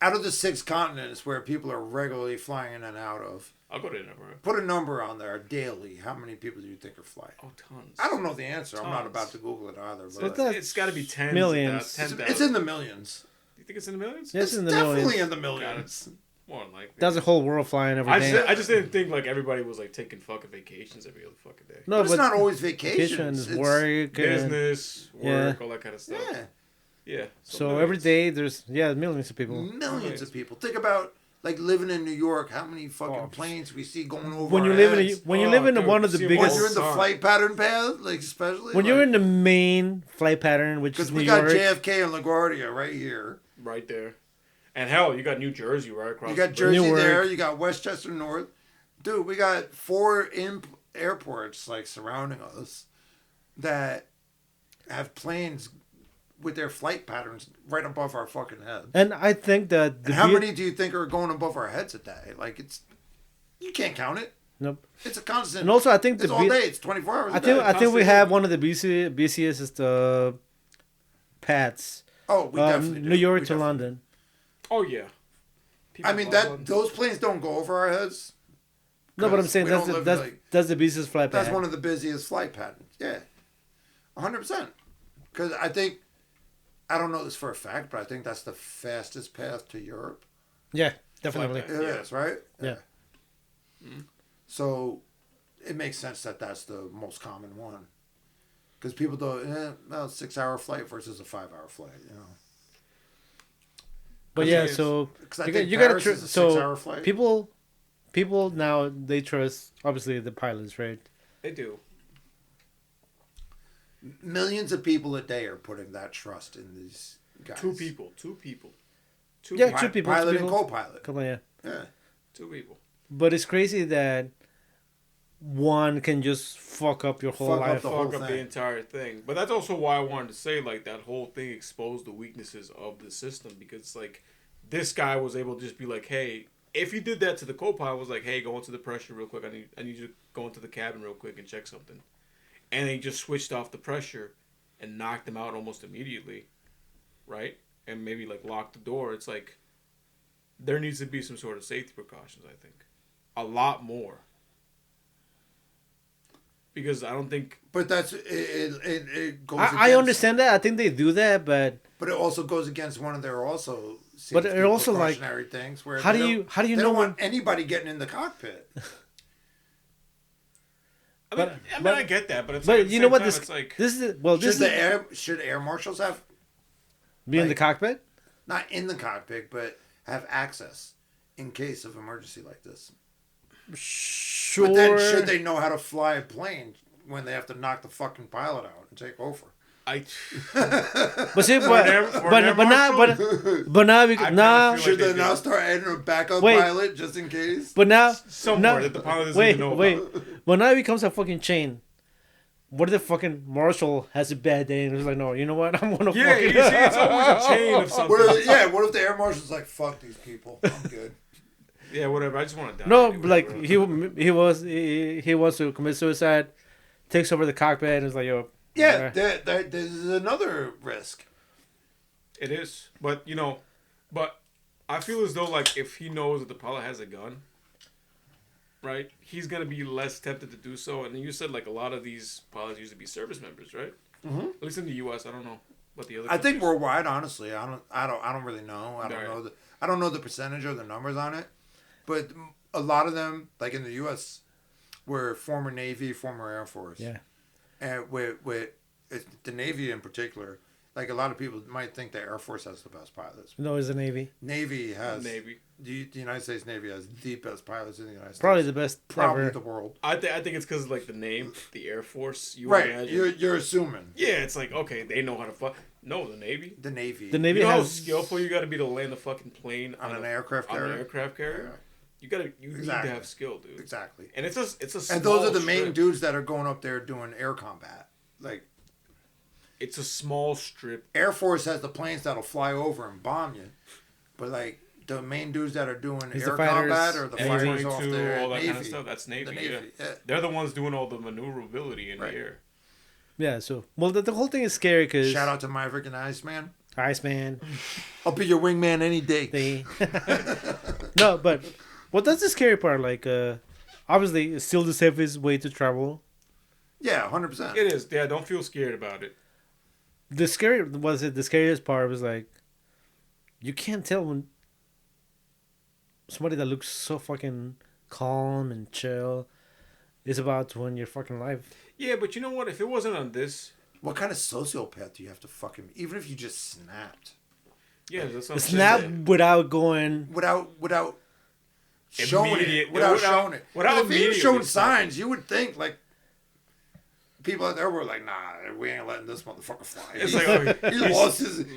Out of the 6 continents where people are regularly flying in and out of, I'll go to Edinburgh. put a number on there daily. How many people do you think are flying? Oh, tons. I don't know the answer. I'm not Tons. about to Google it either. But But It's got to be tens. Millions. 10,000. it's in the millions. You think it's in the millions? Yeah, it's in the definitely millions. in the millions. More than likely. That's a whole world flying every day. I just didn't think like everybody was like taking fucking vacations every other fucking day. No, But it's not always vacations. vacations, It's- work, and, Business, work, Yeah. all that kind of stuff. Yeah. Yeah. so every day there's millions of people. Millions of people. Think about like living in New York. How many fucking Oh. planes we see going over When you our live in heads. when you live in dude, one of the see 'em When biggest you're in the Sorry. flight pattern path, like especially when you're in the main flight pattern, which because is we New got York. JFK and LaGuardia right here. Right there. And hell, you got New Jersey right across. You got the Jersey Newark. there. You got Westchester North. Dude, we got 4 airports like surrounding us that have planes with their flight patterns right above our fucking heads. And I think that And how many do you think are going above our heads a day? Like you can't count it. Nope. It's a constant. And also, I think it's all day. It's 24 hours. I think a day. I think we constantly. have one of the busiest is the paths. Oh, we definitely do. New York We to definitely London. Oh yeah. I mean those planes don't go over our heads. No, but I'm saying we don't live, that's the busiest flight that's path. one of the busiest flight patterns. Yeah, 100%. Because I don't know this for a fact, but I think that's the fastest path to Europe. Yeah, definitely. path. It Yeah. is, right? Yeah. So it makes sense that that's the most common one. Because people don't, 6-hour flight versus a 5-hour flight, you know. But I yeah, think so Because I you, think you gotta Paris is a so 6-hour flight. people now they trust obviously the pilots, right? They do. Millions of people a day are putting that trust in these guys. Two people. Two Yeah, people. two people. Pilot two and people. co-pilot. Come on, yeah. Yeah. 2 people. But it's crazy that one can just fuck up your whole Fuck up life. the whole Fuck up the thing. entire thing. But that's also why I wanted to say like that whole thing exposed the weaknesses of the system because like this guy was able to just be like, hey, if he did that to the co-pilot, was like, hey, go into the pressure real quick. I need you to go into the cabin real quick and check something. And he just switched off the pressure and knocked him out almost immediately, right? And maybe like locked the door. It's like there needs to be some sort of safety precautions. I think a lot more. Because I don't think. But that's it goes. I against- understand that. I think they do that, but But it also goes against one of their also. But safety it also, like, precautionary things where how they do don't- you they know don't want when? anybody getting in the cockpit. I get that, but it's But like, at the you know same what? time, This it's like, this is well. This is Should air marshals have be in the like- cockpit. not in the cockpit but have access in case of emergency like this? Sure. But then should they know how to fly a plane when they have to knock the fucking pilot out and take over? I. But see, For an air marshal? but now we I now. kinda feel Should like they they now do. start adding a backup Wait. pilot just in case? But now, Somewhere now- that the pilot doesn't wait, even know wait. about. But now it becomes a fucking chain. What if the fucking marshal has a bad day and he's like, no, you know what? I'm gonna Yeah, fucking. you see, it's always a chain of something. What if the air marshal's like, fuck these people, I'm good. Yeah, whatever. I just want to die. No, anyway, like bro. he wants to commit suicide, takes over the cockpit and is like, yo. Yeah, this is another risk. It is, but you know, But I feel as though, like, if he knows that the pilot has a gun, right, he's going to be less tempted to do so. And you said, like, a lot of these pilots used to be service members, right? Mm-hmm. At least in the U.S., I don't know what the other I think countries- worldwide, honestly, I don't really know. Right. I don't know the percentage or the numbers on it, but a lot of them, like in the U.S., were former Navy, former Air Force. Yeah. And with the Navy in particular, like a lot of people might think the Air Force has the best pilots. No, it's the Navy. Navy has Navy. The United States Navy has the best pilots in the United States. Probably the best Probably ever. the world. I think it's because, like, the name, the Air Force. You Right. imagine. You're assuming. Yeah, it's like, okay, they know how to fly. No, the Navy. The Navy. The Navy You know how has skillful you got to be to land a fucking plane on an a- aircraft on carrier. an aircraft carrier. You need Exactly. to have skill, dude. Exactly. And it's a small And those are the main strip. dudes that are going up there doing air combat. Like, It's a small strip. Air Force has the planes that'll fly over and bomb you, but like the main dudes that are doing It's air the fighters, combat or the fighters F-22, off there, all that Navy. kind of stuff. That's Navy. The Yeah. Navy, yeah. They're the ones doing all the maneuverability in Right. the air. yeah. So the whole thing is scary because Shout out to Maverick and Iceman. Iceman. I'll be your wingman any day. They no, but that's the scary part. Like, obviously, it's still the safest way to travel. Yeah, 100%. It is. Yeah, don't feel scared about it. The scariest part was like, you can't tell when somebody that looks so fucking calm and chill is about to win your fucking life. Yeah, but you know what? If it wasn't on this, What kind of sociopath do you have to fucking... Even if you just snapped. yeah, that's what I'm Snap saying. without going. Without showing Immediate- it. Without without- showing it. without But if he was immediately showing snapping. signs, you would think, like... People out there were like, nah, we ain't letting this motherfucker fly. It's like, oh,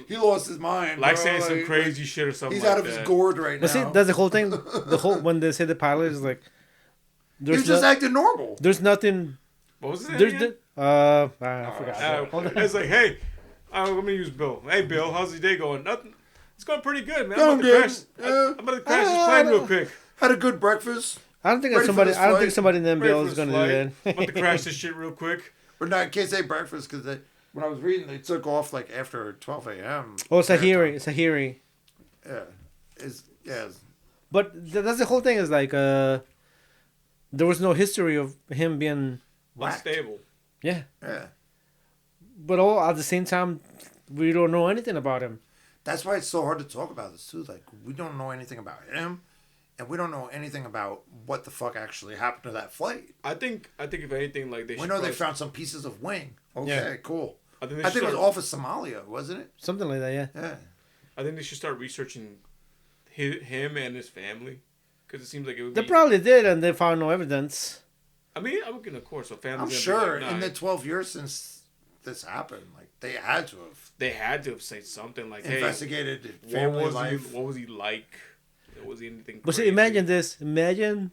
He lost his mind. like bro. saying some Like, crazy shit or something He's like out of that. his gourd right But see, now. that's the whole thing. The whole when they say the pilot is like, He was just acting normal. there's nothing. What was it? There's again? I forgot. It's like, hey, I'm gonna use Bill. Hey, Bill, how's your day going? Nothing. It's going pretty good, man. Going good. I'm about to crash this plane real quick. Had a good breakfast. I don't think Ready that for this I don't flight? think somebody in them Ready Bill for is this gonna do flight. that. About to crash this shit real quick. Or not, I can't say breakfast because when I was reading, they took off like after 12 a.m. Oh, Sahiri. Yeah. But that's the whole thing. Is like, there was no history of him being, Whacked. Unstable. yeah. Yeah. But all at the same time, we don't know anything about him. That's why it's so hard to talk about this too. Like, we don't know anything about him, and we don't know anything about what the fuck actually happened to that flight. I think if anything, like they We should know they probably- found some pieces of wing. Okay, Yeah. cool. I think I they think it was should off of Somalia, wasn't it? Something like that, yeah. Yeah. I think they should start researching him and his family, because it seems like it would They be. probably did, and they found no evidence. I mean, I'm gonna, of course, so families. I'm gonna be sure like, in nah, the 12 years since this happened, like, they had to have they had to have said something like, "Hey, investigated what family was life. he? What was he like? Was he anything?" But see, crazy? imagine this. Imagine.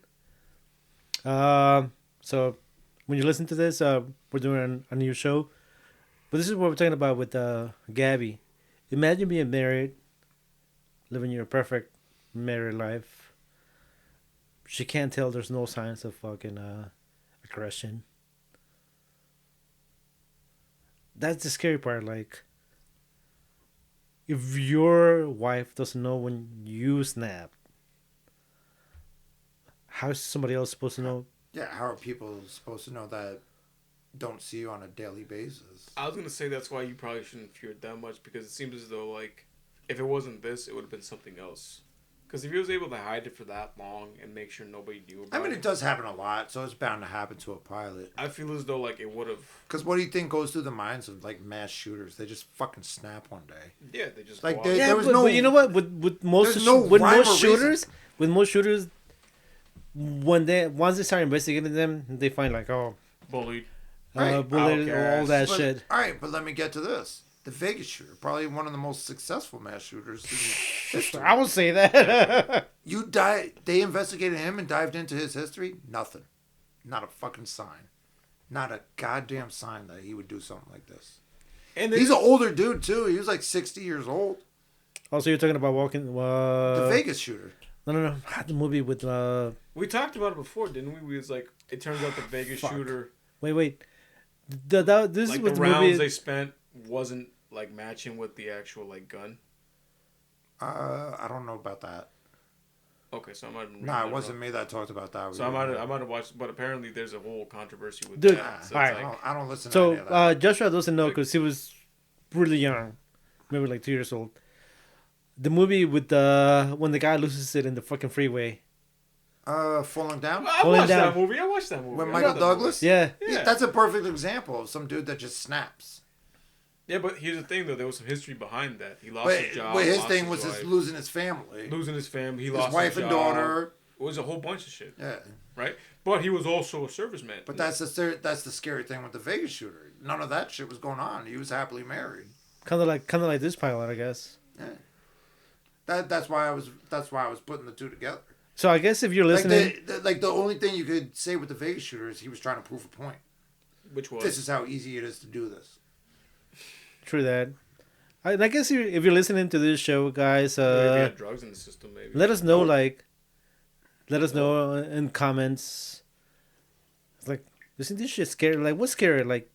So, when you listen to this, we're doing a new show. But this is what we're talking about with Gabby. Imagine being married, living your perfect married life. She can't tell there's no signs of fucking aggression. That's the scary part. Like, if your wife doesn't know when you snap, how is somebody else supposed to know? Yeah, how are people supposed to know that don't see you on a daily basis? I was gonna say that's why you probably shouldn't fear it that much, because it seems as though, like, if it wasn't this, it would have been something else. Because if he was able to hide it for that long and make sure nobody knew about I mean, it, it does happen a lot, so it's bound to happen to a pilot. I feel as though, like, it would have. Because what do you think goes through the minds of, like, mass shooters? They just fucking snap one day. Yeah, they just Like, go they- out. Yeah, there was but, no- but you know what? With most there's no with rhyme most or reason. shooters, once they start investigating them, they find like bullied. Right. bullet, all that But, shit. all right, but let me get to this. The Vegas shooter, probably one of the most successful mass shooters in history. I would say that. They investigated him and dived into his history. Nothing. Not a fucking sign. Not a goddamn sign that he would do something like this. And He's an older dude too. He was like 60 years old. Also, you're talking about walking. The Vegas shooter. No. The movie with. we talked about it before, didn't we? We was like, it turns out the Vegas Fuck. shooter, Wait. This like is the what the rounds movie. they spent wasn't like matching with the actual like gun. I don't know about that. Okay, so I might. No, it wasn't me that talked about that. So I might have watched, but apparently there's a whole controversy with Dude, that. So alright. it's like, I don't listen to any of So that. Joshua doesn't know because he was really young, maybe like 2 years old. The movie with the when the guy loses it in the fucking freeway. Falling Down? I Falling watched down. that movie. I watched that movie. With I Michael love that Douglas? movie. Yeah. Yeah. That's a perfect example of some dude that just snaps. Yeah, but here's the thing though. There was some history behind that. He lost But, his job. but his lost thing was wife, losing his family. losing his family. He His lost wife his and job. daughter. It was a whole bunch of shit, Yeah. right? But he was also a serviceman. But that's the scary thing with the Vegas shooter. None of that shit was going on. He was happily married. Kind of like this pilot, I guess. Yeah. That's why I was putting the two together. So I guess if you're listening, The only thing you could say with the Vegas shooter is he was trying to prove a point. Which was This is how easy it is to do this. true that. I guess if you're listening to this show, guys, if he had drugs in the system, maybe. let us know. Let us know in comments. It's like, isn't this shit scary? Like, what's scary? Like,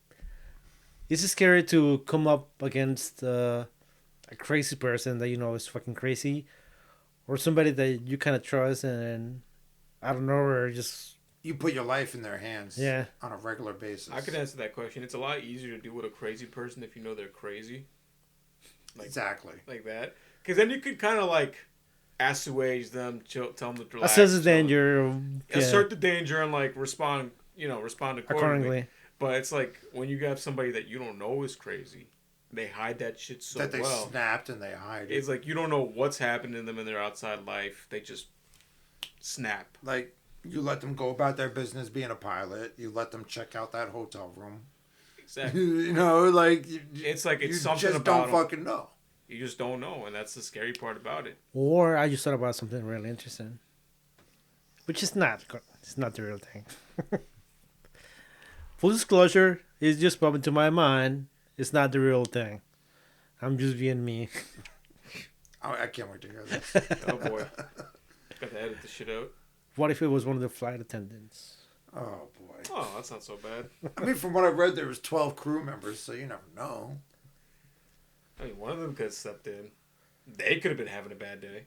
is it scary to come up against a crazy person that you know is fucking crazy, or somebody that you kind of trust and I don't know, or just You put your life in their hands. Yeah. On a regular basis. I could answer that question. It's a lot easier to deal with a crazy person if you know they're crazy. Exactly. Like that. Because then you could kind of like assuage them, tell them to relax. assess the danger. Assert the danger and like respond accordingly. accordingly. But it's like when you have somebody that you don't know is crazy, they hide that shit so that they well. snapped and they hide it. It's like you don't know what's happening to them in their outside life. They just snap. Like, you let them go about their business being a pilot. You let them check out that hotel room. Exactly. You know, like... It's like it's you something just about don't 'em. fucking know. You just don't know, and that's the scary part about it. Or I just thought about something really interesting, which is not. It's not the real thing. Full disclosure, it just popped into my mind. It's not the real thing. I'm just being me. I can't wait to hear this. Oh boy, got to edit the shit out. What if it was one of the flight attendants? Oh, boy. Oh, that's not so bad. I mean, from what I read, there was 12 crew members, so you never know. I mean, one of them could have stepped in. They could have been having a bad day.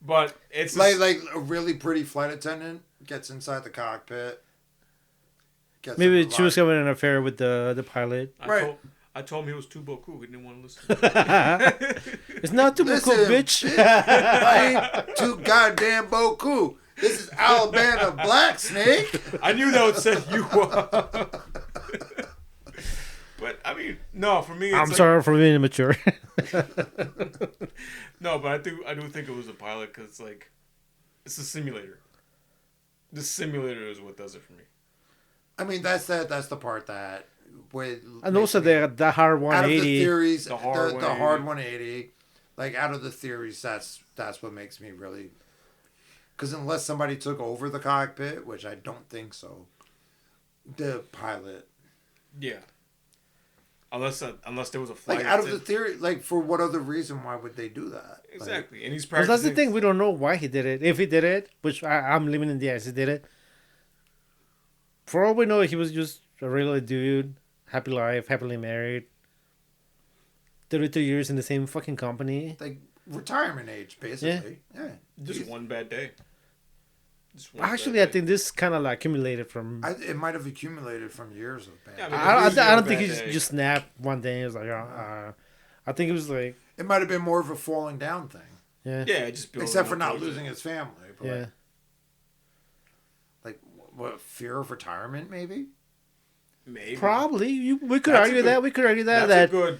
But it's Like a really pretty flight attendant gets inside the cockpit. Maybe she was having an affair with the pilot. I told him he was too boku. He didn't want to listen. It's not too cool, bitch. I ain't too goddamn boku. This is Alabama Black Snake. I knew that would set you up. But I mean, no, for me, it's I'm sorry for being immature. No, but I do think it was a pilot because it's like, it's a simulator. The simulator is what does it for me. I mean, that's the part that And also the hard out of 180. the theories, The hard the hard 180, like out of the theories, that's what makes me really. Because unless somebody took over the cockpit, which I don't think so, the pilot. Yeah. Unless there was a flight. Like out of the theory, like for what other reason? Why would they do that? Exactly, Like, and he's Well, practicing. that's the thing. We don't know why he did it. If he did it, which I'm living in the eyes, he did it. For all we know, he was just a regular dude, happy life, happily married. 32 years in the same fucking company. like retirement age, basically. Yeah. Just one bad day. Actually, I think this kind of like accumulated from. It might have accumulated from years of bad. Yeah, I mean, I don't think he bad day. just snapped one day. It was like, I think it was like, It might have been more of a falling down thing, yeah, Yeah, just building except for up not towards losing it. his family. But yeah. like what fear of retirement, maybe. Maybe. Probably we could That's a argue good- that. We could argue that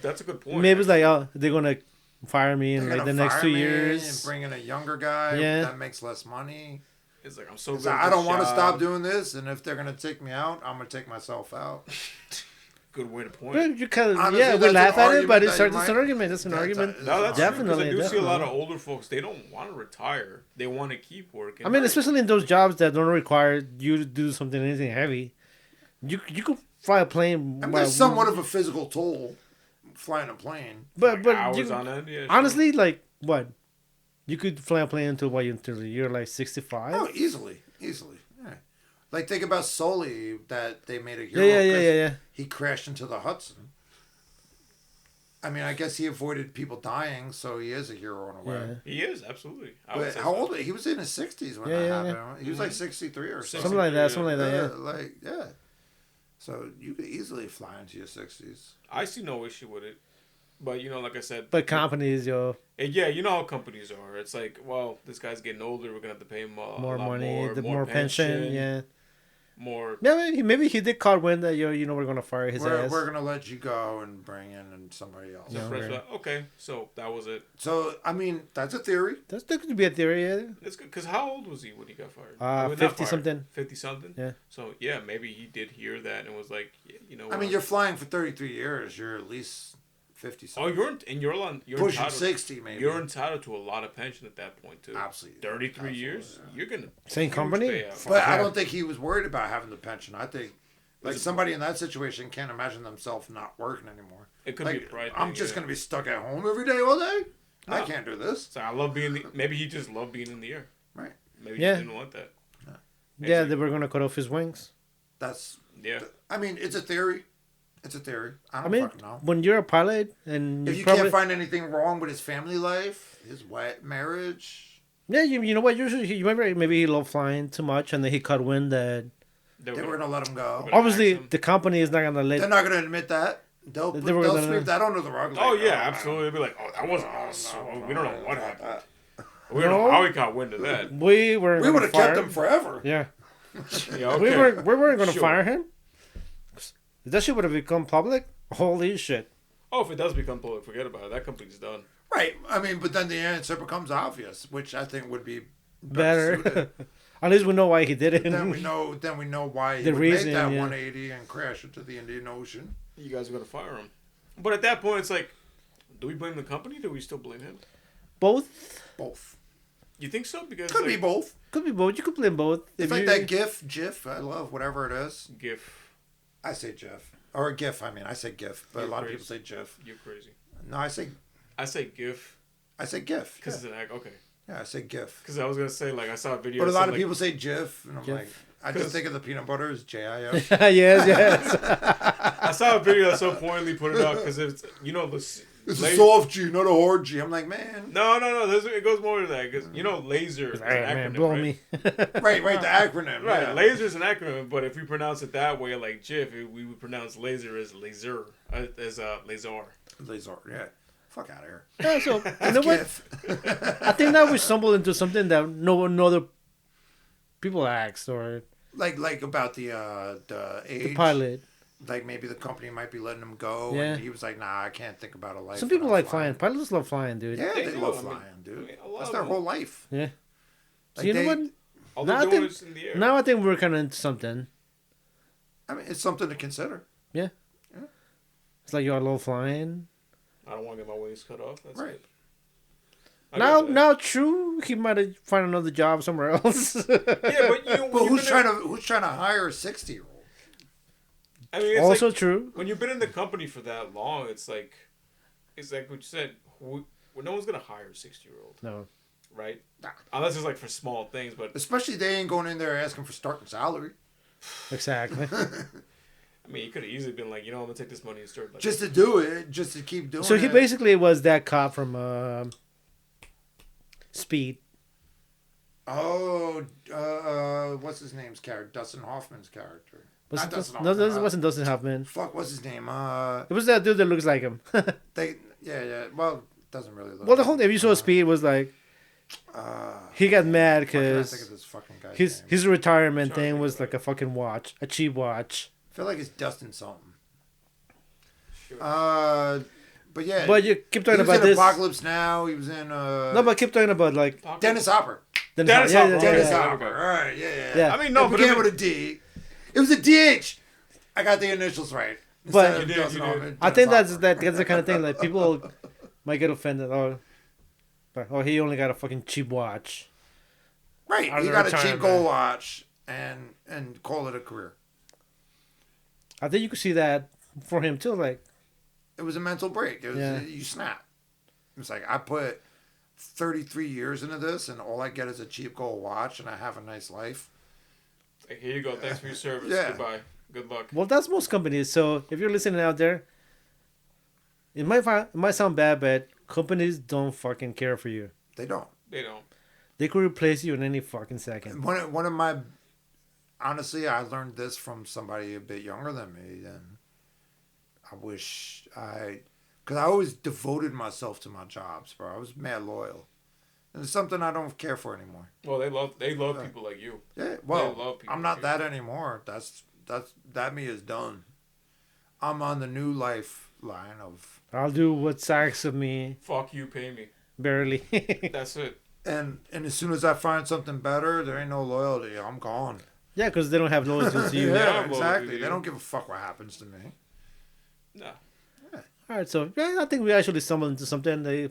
That's a good point. maybe it's like, oh, they're gonna fire me in They're like gonna the next fire 2 me years. and bring in a younger guy Yeah. that makes less money. It's like I'm so It's good. like, at I don't this want to job. stop doing this, and if they're gonna take me out, I'm gonna take myself out. Good way to point. Well, you kind of, Honestly, yeah, we that's laugh an at it, but argument it's that an you might- argument. It's an That's argument. a- No, that's Definitely, true, 'cause I do see a lot of definitely. older folks. They don't want to retire. They want to keep working. I mean, Right. especially in those jobs that don't require you to do anything heavy. You could fly a plane. I mean, there's somewhat of a physical toll flying a plane. but hours you, on end. Yeah, honestly, like what? You could fly a plane until you're like 65. Oh, easily. Yeah. Like think about Sully that they made a hero. yeah. 'cause He crashed into the Hudson. I mean, I guess he avoided people dying, so he is a hero in a way. Yeah. He is, absolutely. I would But say how so. old? He was in his 60s when Yeah, that yeah, happened. He was like 63 or something. Something like that. Something like that. Yeah. Yeah. So you could easily fly into your 60s. I see no issue with it. But, like I said. But companies, And yeah, you know how companies are. It's like, well, this guy's getting older. We're going to have to pay him more a lot money, more pension. Yeah. More. Yeah, maybe he did caught wind that we're gonna fire his ass. We're gonna let you go and bring in somebody else. So Yeah, Fred's right. like, okay, so that was it. So I mean, that's a theory. That could be a theory. Yeah. It's good because how old was he when he got fired? 50 something. 50 something. Yeah. So yeah, maybe he did hear that and was like, yeah, you know. I mean, you're flying for 33 years. You're at least 50 Oh, something. you're pushing entitled, 60 maybe. You're entitled to a lot of pension at that point too. Absolutely. 33 Absolutely, years. yeah. You're gonna Same huge company? payout. But I Yeah. don't think he was worried about having the pension. I think, like, somebody in that situation can't imagine themselves not working anymore. It could Like, be a pride I'm thing, just yeah. gonna be stuck at home every day all day. I No. can't do this. So I love being. Maybe he just loved being in the air. Right. Maybe he Yeah. just didn't want that. Yeah, they were gonna cut off his wings. That's. Yeah. I mean, it's a theory. It's a theory. I I don't mean, fucking know. when you're a pilot and If you probably, can't find anything wrong with his family life, his wet marriage, yeah, you know what? Usually, you remember maybe he loved flying too much, and then he caught wind that They they were gonna let him go. Gonna obviously ask him. the company is not gonna They're let. not gonna admit that. They'll They were gonna- sweep that under the rug. Like, Oh yeah, no, absolutely. They'd be like, oh, that wasn't us. We don't know what happened. We No. don't know how he caught wind of that. We were. We would have kept him forever. Yeah, Yeah, we okay. weren't gonna Sure. fire him. That shit would have become public. Holy shit! Oh, if it does become public, forget about it. That company's done. Right. I mean, but then the answer becomes obvious, which I think would be Better. suited. At least we know why he did it. then we know. Then we know why he The would reason, make that yeah. 180 and crash into the Indian Ocean. You guys are gonna fire him. But at that point, it's like, do we blame the company? Or do we still blame him? Both Both. You think so? Because Could be both. could be both. You could blame both. It's like that GIF. I love whatever it is. GIF. I say GIF or GIF. I mean, I say GIF, but You're a lot crazy. of people say GIF. You're crazy. No, I say GIF GIF. because Yeah. it's an act. Okay. Yeah, I say GIF. Because I was gonna say like I saw a video. But a of lot some, of like, people say GIF, and I'm GIF. like, I just think of the peanut butter as JIF. yes. I saw a video that so pointedly put it out because it's It's a soft G, not a hard G. I'm like, man. No. It goes more to that because laser is an Hey, acronym, man, blow right? me. Right, the acronym. Right, Yeah. laser is an acronym, but if we pronounce it that way, like GIF, we would pronounce laser as laser, laser. Laser, yeah. Fuck out of here. Yeah, so you That's know what? GIF. I think that we stumbled into something that no other people asked or like about the age. the pilot. Like maybe the company might be letting him go, Yeah. and he was like, "Nah, I can't think about a life." Some when people I'm like flying. Pilots love flying, dude. Yeah, They they do. love I mean, flying, dude. a lot That's of their them. whole life. Yeah. So Like you know they- what? All Now I they're doing think- is in the air. Now I think we're kind of into something. I mean, it's something to consider. It's like you love flying. I don't want to get my wings cut off. That's Right. it. I get that. Now, true, he might have find another job somewhere else. Yeah, but you. But who's trying to hire a 60-year-old? I mean, it's Also like, true. when you've been in the company for that long, it's like what you said. No one's gonna hire a 60-year-old, No. right? Nah. Unless it's like for small things, but Especially they ain't going in there asking for starting salary Exactly. I mean, he could have easily been like, I'm gonna take this money and start. Like, just to do it, just to keep doing it. So he basically was that cop from Speed. Oh, what's his name's character? Dustin Hoffman's character. Not Dustin No, Hoffman. this wasn't Dustin Hoffman. Fuck, what's his name? It was that dude that looks like him. Yeah. Well, doesn't really look. Well, the whole if you saw Speed was like he got mad I can't think of because this fucking guy's his name. his retirement Trying to thing think was about like a fucking watch, a cheap watch. I feel like it's Dustin something. Sure. But yeah. But you keep he talking was about in this. Apocalypse Now. He was in No, but keep talking about like Dennis Hopper. Dennis Hopper, Dennis yeah. Hopper. All right, yeah. Yeah. I mean, no, It but began I mean, with a D. It was a DH. I got the initials right. But- Instead of You did, Dustin you did. Hoffman, I think Dennis that's Hopper. the kind of thing like people might get offended. Oh, he only got a fucking cheap watch. Right. Out He of got a cheap retirement. gold watch and call it a career. I think you could see that for him too. Like, It was a mental break. It was Yeah. you snap. It's like I put 33 years into this, and all I get is a cheap gold watch, and I have a nice life. like, here you go. Thanks for your service. Yeah. Goodbye. Good luck. well, that's most companies. So if you're listening out there, it might sound bad, but companies don't fucking care for you. They don't. They don't. They could replace you in any fucking second. One of my, honestly, I learned this from somebody a bit younger than me, and I wish because I always devoted myself to my jobs, bro. I was mad loyal, and it's something I don't care for anymore. Well, they love people like you. Yeah, well, They love people I'm like not you. that anymore. That me is done. I'm on the new lifeline of, I'll do what's asked of me, Fuck you, pay me. barely. That's it. and as soon as I find something better, there ain't no loyalty. I'm gone. Yeah, because they don't have loyalty to you. Yeah, well, exactly. do They you? don't give a fuck what happens to me. No. All right, so yeah, I think we actually stumbled into something. They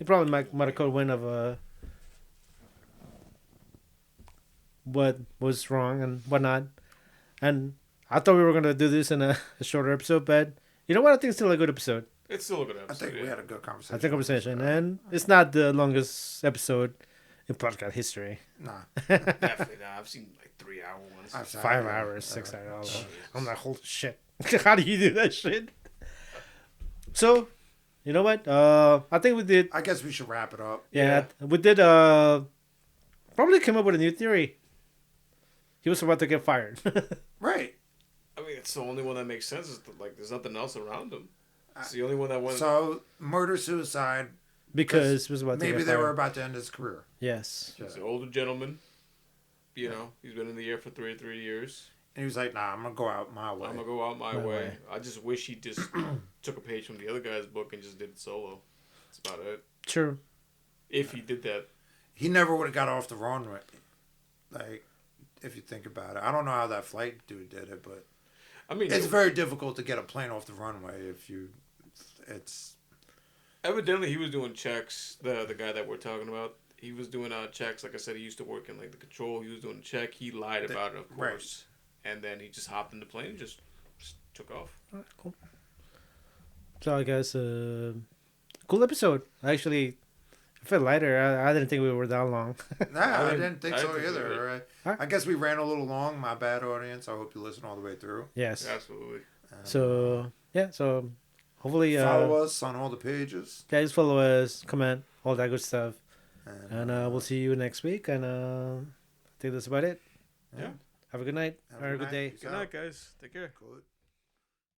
probably might have caught wind of what was wrong and whatnot. And I thought we were gonna do this in a shorter episode, but you know what? I think it's still a good episode. It's still a good I episode. think we had a good conversation. I think conversation, and it's not the longest episode in podcast history. Nah. Definitely not. I've seen like 3-hour ones. I've said- 5 hours, 6 hours. I'm like, holy shit! How do you do that shit? So, you know what? I think we did. I guess we should wrap it up. Yeah, we did. Probably came up with a new theory. He was about to get fired. Right. I mean, it's the only one that makes sense. Is like there's nothing else around him. It's the only one that went. So murder suicide. Because he was about to Maybe get they fired. were about to end his career. Yes. He's an older gentleman. You know, he's been in the air for 33 years. And he was like, "Nah, I'm gonna go out my way." I'm gonna go out my My way. way. I just wish he just took a page from the other guy's book and just did it solo. That's about it. True. If he did that, He never would have got off the runway. Like, if you think about it, I don't know how that flight dude did it, but I mean, it's very difficult to get a plane off the runway if you. It's evidently he was doing checks. The guy that we're talking about, he was doing checks. Like I said, he used to work in like the control. He was doing a check. He lied about it, of right. course. And then he just hopped in the plane and just took off. All right, cool. So I guess cool episode. Actually, I felt lighter. I didn't think we were that long. I didn't think I so didn't think so either. either. Right? Alright. I guess we ran a little long. My bad, audience. I hope you listen all the way through. Yes. Absolutely. So yeah. So hopefully, Follow us on all the pages. guys, follow us, comment, all that good stuff, And, and we'll see you next week. And I think that's about it. Yeah. Have a good night Have a or a good good day. night. Good night, guys. Take care. Good.